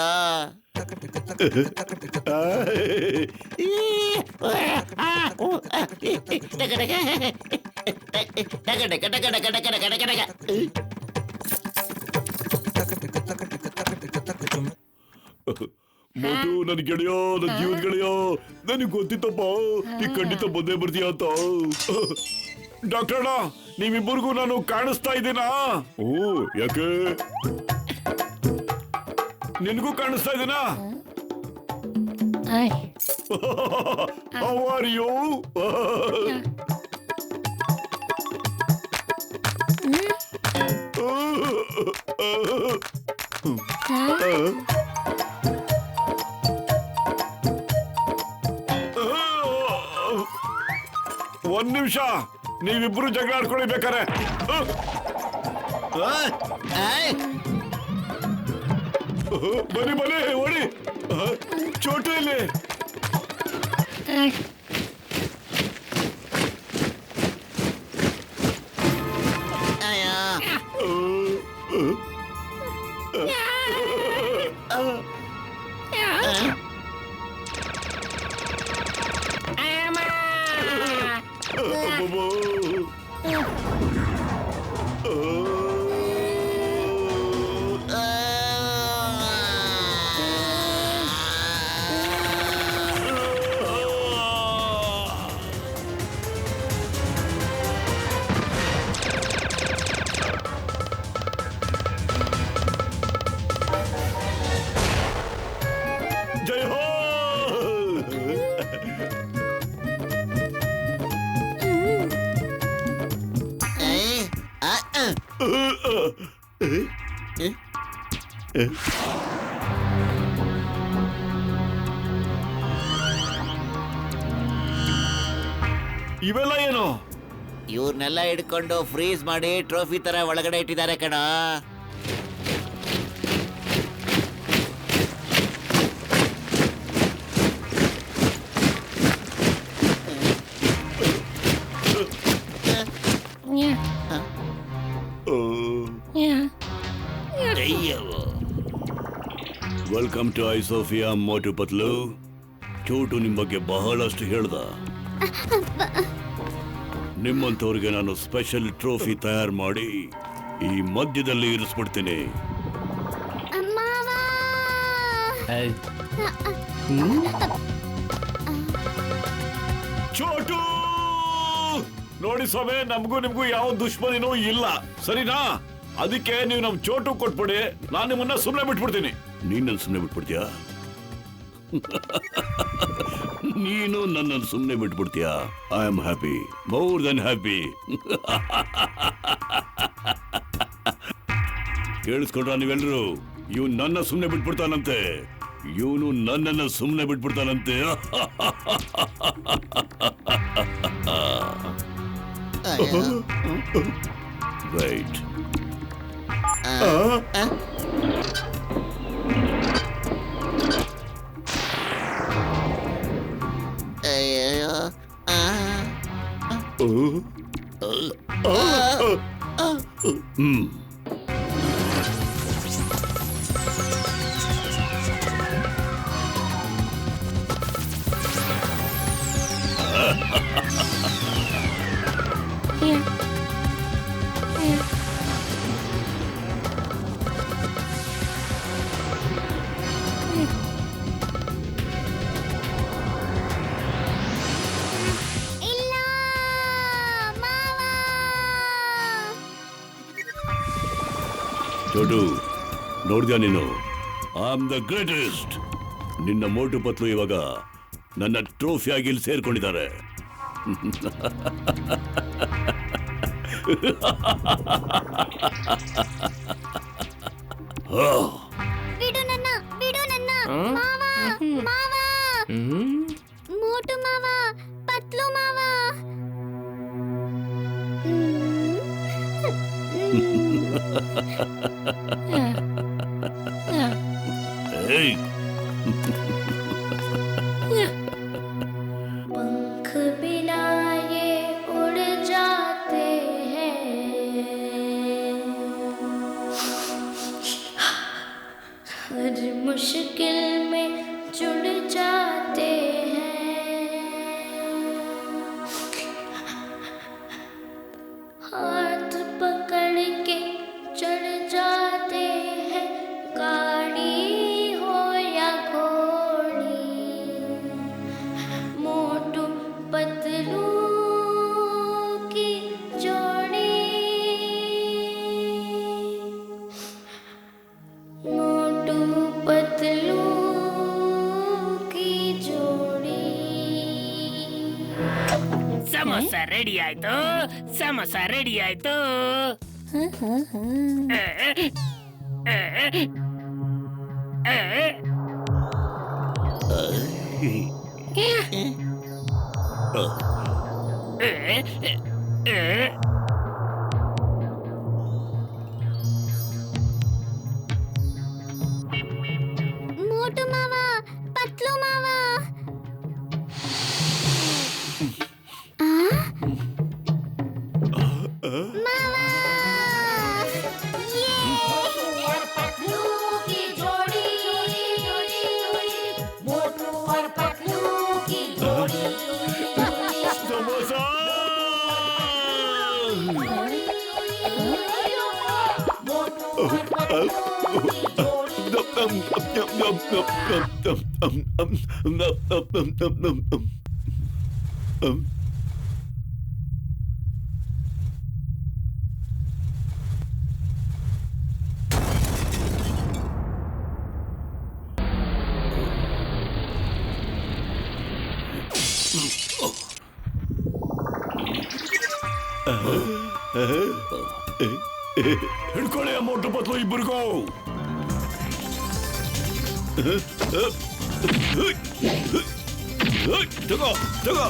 ಮೋಟು, ನನ್ ಗೆಳೆಯೋ, ನನ್ ಜೀವದ ಗೆಳೆಯೋ, ನನಗ್ ಗೊತ್ತಿತ್ತಪ್ಪ ನೀ ಖಂಡಿತ ಬಂದೇ ಬರ್ತೀಯ ಅಂತ. ಡಾಕ್ಟರ್ ಅಣ್ಣ, ನೀವಿಬ್ಬರಿಗೂ ನಾನು ಕಾಣಿಸ್ತಾ ಇದ್ದೀನಾ? ಓ, ಯಾಕೆ ನಿನ್ಗೂ ಕಾಣಿಸ್ತಾ ಇದ್ದೀನಾ? How are you? ಒಂದ್ ನಿಮಿಷ, ನೀವಿಬ್ರು ಜಗಳ ಆಡ್ಕೊಳ್ಳಿ ಬೇಕಾರೆ. ಬನ್ನಿ ಓಡಿ. ಚೋಟು ಇಲ್ಲಿ. ಜೈ ಹೋ. ಇವೆಲ್ಲ ಏನು? ಇವ್ರನ್ನೆಲ್ಲ ಹಿಡ್ಕೊಂಡು ಫ್ರೀಸ್ ಮಾಡಿ ಟ್ರೋಫಿ ತರ ಒಳಗಡೆ ಇಟ್ಟಿದ್ದಾರೆ ಕಣ. ವೆಲ್ಕಮ್ ಟು ಐಸೋಫಿಯಾ ಮೋಟು ಪತ್ಲು. ಚೋಟು ನಿಮ್ ಬಗ್ಗೆ ಬಹಳಷ್ಟು ಹೇಳ್ದ. ನಿಮ್ಮಂತವ್ರಿಗೆ ನಾನು ಸ್ಪೆಷಲ್ ಟ್ರೋಫಿ ತಯಾರು ಮಾಡಿ ಈ ಮಧ್ಯದಲ್ಲಿ ಇರಿಸ್ಬಿಡ್ತೀನಿ. ಚೋಟು ನೋಡಿ ಸ್ವಾಮಿ, ನಮಗೂ ನಿಮ್ಗೂ ಯಾವ ದುಶ್ಮನಿನೂ ಇಲ್ಲ, ಸರಿನಾ? ಅದಕ್ಕೆ ನೀವು ನಮ್ ಚೋಟು ಕೊಟ್ಬಿಡಿ, ನಾನು ನಿಮ್ಮನ್ನ ಸುಮ್ಮನೆ ಬಿಟ್ಬಿಡ್ತೀನಿ. ನೀನನ್ನು ಸುಮ್ಮನೆ ಬಿಟ್ಬಿಡ್ತೀಯಾ? ನೀನು ನನ್ನನ್ನು ಸುಮ್ಮನೆ ಬಿಟ್ಬಿಡ್ತೀಯಾ? I am happy, more than happy. ಕೇಳಿಸ್ಕೊಂಡ್ರ ನೀವೆಲ್ಲರೂ? ಇವ್ ನನ್ನ ಸುಮ್ಮನೆ ಬಿಟ್ಬಿಡ್ತಾನಂತೆ, ಇವನು ನನ್ನನ್ನು ಸುಮ್ಮನೆ ಬಿಟ್ಬಿಡ್ತಾನಂತೆ. ರೈಟ್. ಚೋಟು, ನೋಡ್ದ್ಯಾ ನೀನು? I am the greatest. ನಿನ್ನ ಮೋಟು ಪತ್ಲು ಇವಾಗ ನನ್ನ ಟ್ರೋಫಿ ಆಗಿ ಇಲ್ಲಿ ಸೇರ್ಕೊಂಡಿದ್ದಾರೆ. ಬಿಡು ನನ್ನ, ಬಿಡು ನನ್ನ ಮಾವ, ಮಾವ, ಮೋಟು ಮಾವ, ಪತ್ಲು ಮಾವ. पंख बिना ये उड़ जाते हैं, हर मुश्किल में जुड़ जाते हैं, हाथ पकड़ के चढ़ जाते हैं, गाड़ी हो या घोड़ी, मोटू पतलू की जोड़ी, मोटू पतलू की जोड़ी. ಸಮೋಸ ರೆಡಿ ಆಯ್ತು, ಸಮೋಸ ರೆಡಿ ಆಯ್ತು. ಮೋಟು ಮಾವ, ಪತ್ಲು ಮಾವ. ಮಾವ, पतलू की जोड़ी, मोटू और पतलू की जोड़ी. ಸಮೋಸ मोटू और पतलू की जोड़ी. ಹಿಡ್ಕೊಳ್ಳಿ ಆ ಮೋಟು ಪತ್ಲು ಇಬ್ಬರಿಗೂ. ತಗೋ ತಗೋ.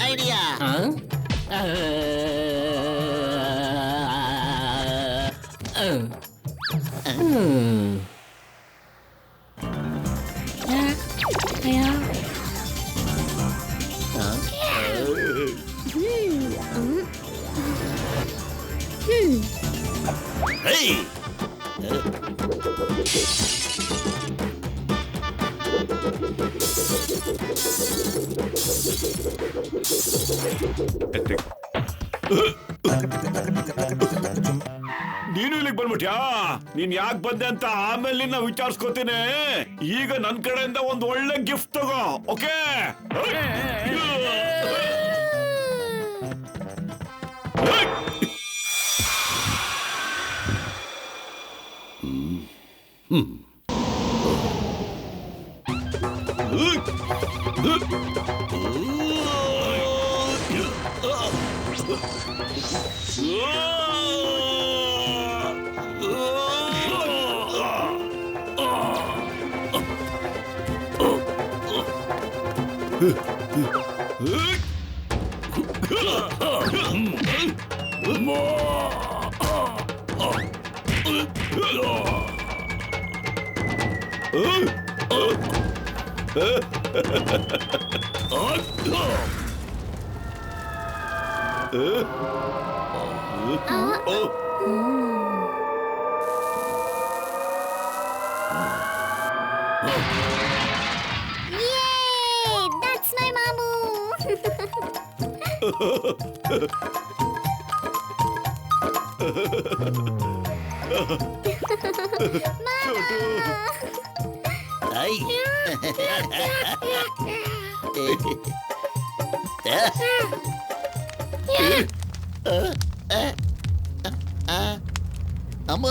ಐಡಿಯಾ. ನೀನು ಇಲ್ಲಿಗೆ ಬಂದ್ಬಿಟ್ಯಾ? ನೀನ್ ಯಾಕೆ ಬಂದೆ ಅಂತ ಆಮೇಲೆ ನಿನ್ನ ವಿಚಾರಿಸ್ಕೋತೀನಿ. ಈಗ ನನ್ ಕಡೆಯಿಂದ ಒಂದು ಒಳ್ಳೆ ಗಿಫ್ಟ್ ತಗೋ, okay? Yay! That's my mamu. I. ಅಮ್ಮ.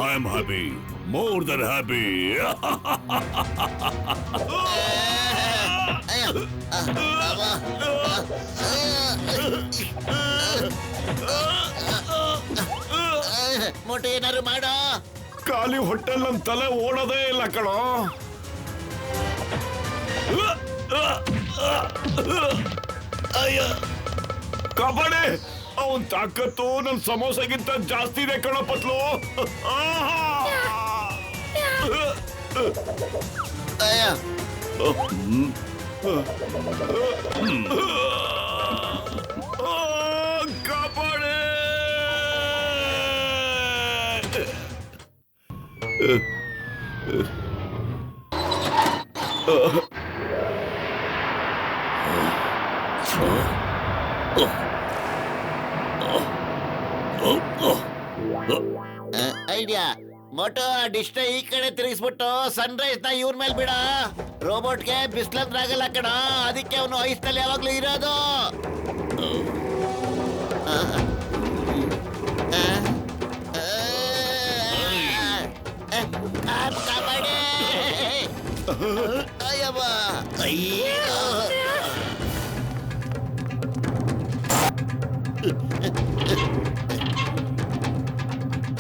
I'm happy, more than happy. ಮೋಟು ಏನಾರು ಮಾಡೋ. ಖಾಲಿ ಹೊಟ್ಟೆಲ್ ನನ್ ತಲೆ ಓಡೋದೇ ಇಲ್ಲ ಕಣೋ. ಕಬಡ್ಡಿ ಅವನ್ ತಾಕತ್ತು ನನ್ ಸಮೋಸೆಗಿಂತ ಜಾಸ್ತಿ ಇದೆ ಕಣೋ ಪತ್ಲು. ಕಬಡ್ಡಿ ಐಡಿಯಾ. ಮೋಟು ಡಿಶ್ ಈ ಕಡೆ ತಿರುಗಿಸ್ಬಿಟ್ಟು ಸನ್ರೈಸ್ ನ ಇವ್ರ ಮೇಲೆ ಬಿಡ. ರೋಬೋಟ್ಗೆ ಬಿಸ್ಲಂದ್ರ ಆಗಲ್ಲ ಕಣ, ಅದಕ್ಕೆ ಅವನು ಐಸ್ನಲ್ಲಿ ಯಾವಾಗ್ಲೂ ಇರೋದು. ಕಬಡ್ಡಿ. ಅಯ್ಯವ್ವ. ಅಯ್ಯೋ.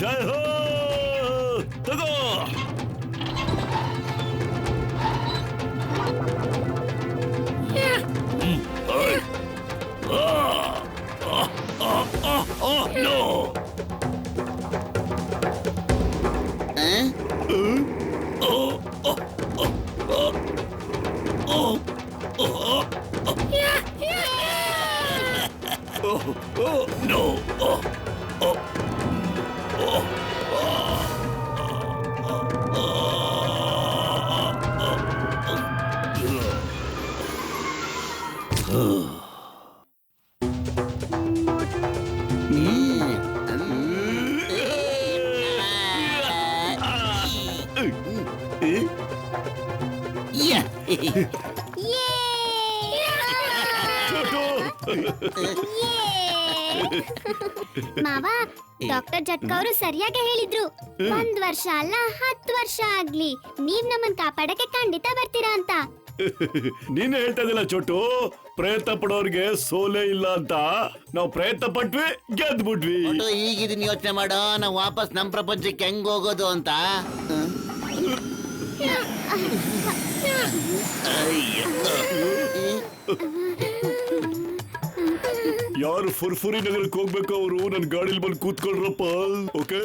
ಜೈ ಹೋ ತಗೋ. ಮಾವ, ಡಾಕ್ಟರ್ ಜಟ್ಕಾ ಅವರು ಸರಿಯಾಗಿ ಹೇಳಿದ್ರು. 1 ವರ್ಷ ಅಲ್ಲ 10 ವರ್ಷ ಆಗ್ಲಿ, ನೀವ್ ನಮ್ಮನ್ ಕಾಪಾಡಕ್ಕೆ ಖಂಡಿತ ಬರ್ತೀರಾ ಅಂತ. ನೀನ್ ಹೇಳ್ತಾ ಇದ್ದಿಲ್ಲ ಚೋಟು, ಪ್ರಯತ್ನ ಪಡೋರ್ಗೆ ಸೋಲೇ ಇಲ್ಲ ಅಂತ. ನಾವು ಪ್ರಯತ್ನ ಪಟ್ವಿ, ಗೆದ್ಬಿಟ್ವಿ. ಈಗಿದನ್ ಯೋಚನೆ ಮಾಡೋ, ನಾವು ವಾಪಸ್ ನಮ್ ಪ್ರಪಂಚಕ್ಕೆ ಹೆಂಗ್ ಹೋಗೋದು ಅಂತ. ಯಾರು ಫುರ್ಫುರಿ ನಗರಕ್ಕೆ ಹೋಗ್ಬೇಕು ಅವರು ನನ್ ಗಾಡಿಲಿ ಬಂದು ಕೂತ್ಕೊಳ್ರಪ್ಪ. ಓಕೆ,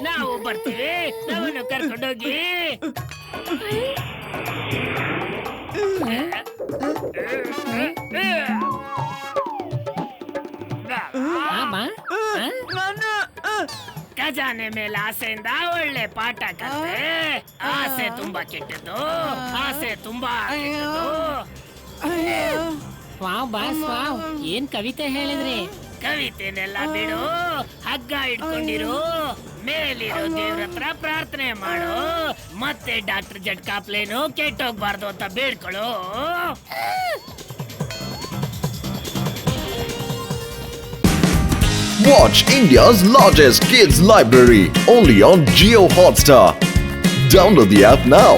ನಾವು ಬರ್ತೀವಿ, ನಾವನ್ನು ಕರ್ಕೊಂಡೋಗಿ. ಖಜಾನೆ ಮೇಲೆ ಆಸೆಯಿಂದ ಒಳ್ಳೆ ಪಾಠ ಕಲಿತೆ. ಆಸೆ ತುಂಬಾ ಕೆಟ್ಟದ್ದು, ಆಸೆ ತುಂಬಾ ಕೆಟ್ಟದ್ದು. ವಾವ್ ಬಾಸ್ ವಾವ್, ಏನ್ ಕವಿತೆ ಹೇಳಿದ್ರಿ. ಕವಿತೆನೆಲ್ಲ ಬಿಡು, ಹಗ್ಗ ಇಟ್ಕೊಂಡಿರು, ಮೇಲಿರೋ ದೇವ್ರ ಹತ್ರ ಪ್ರಾರ್ಥನೆ ಮಾಡು, ಮತ್ತೆ ಡಾಕ್ಟರ್ ಜಟ್ಕಾ ಪ್ಲೇನು ಕೆಟ್ಟೋಗ್ಬಾರ್ದು ಅಂತ ಬೇಡ್ಕೊಳ್ಳು. Watch India's largest kids library only on Jio Hotstar. Download the app now.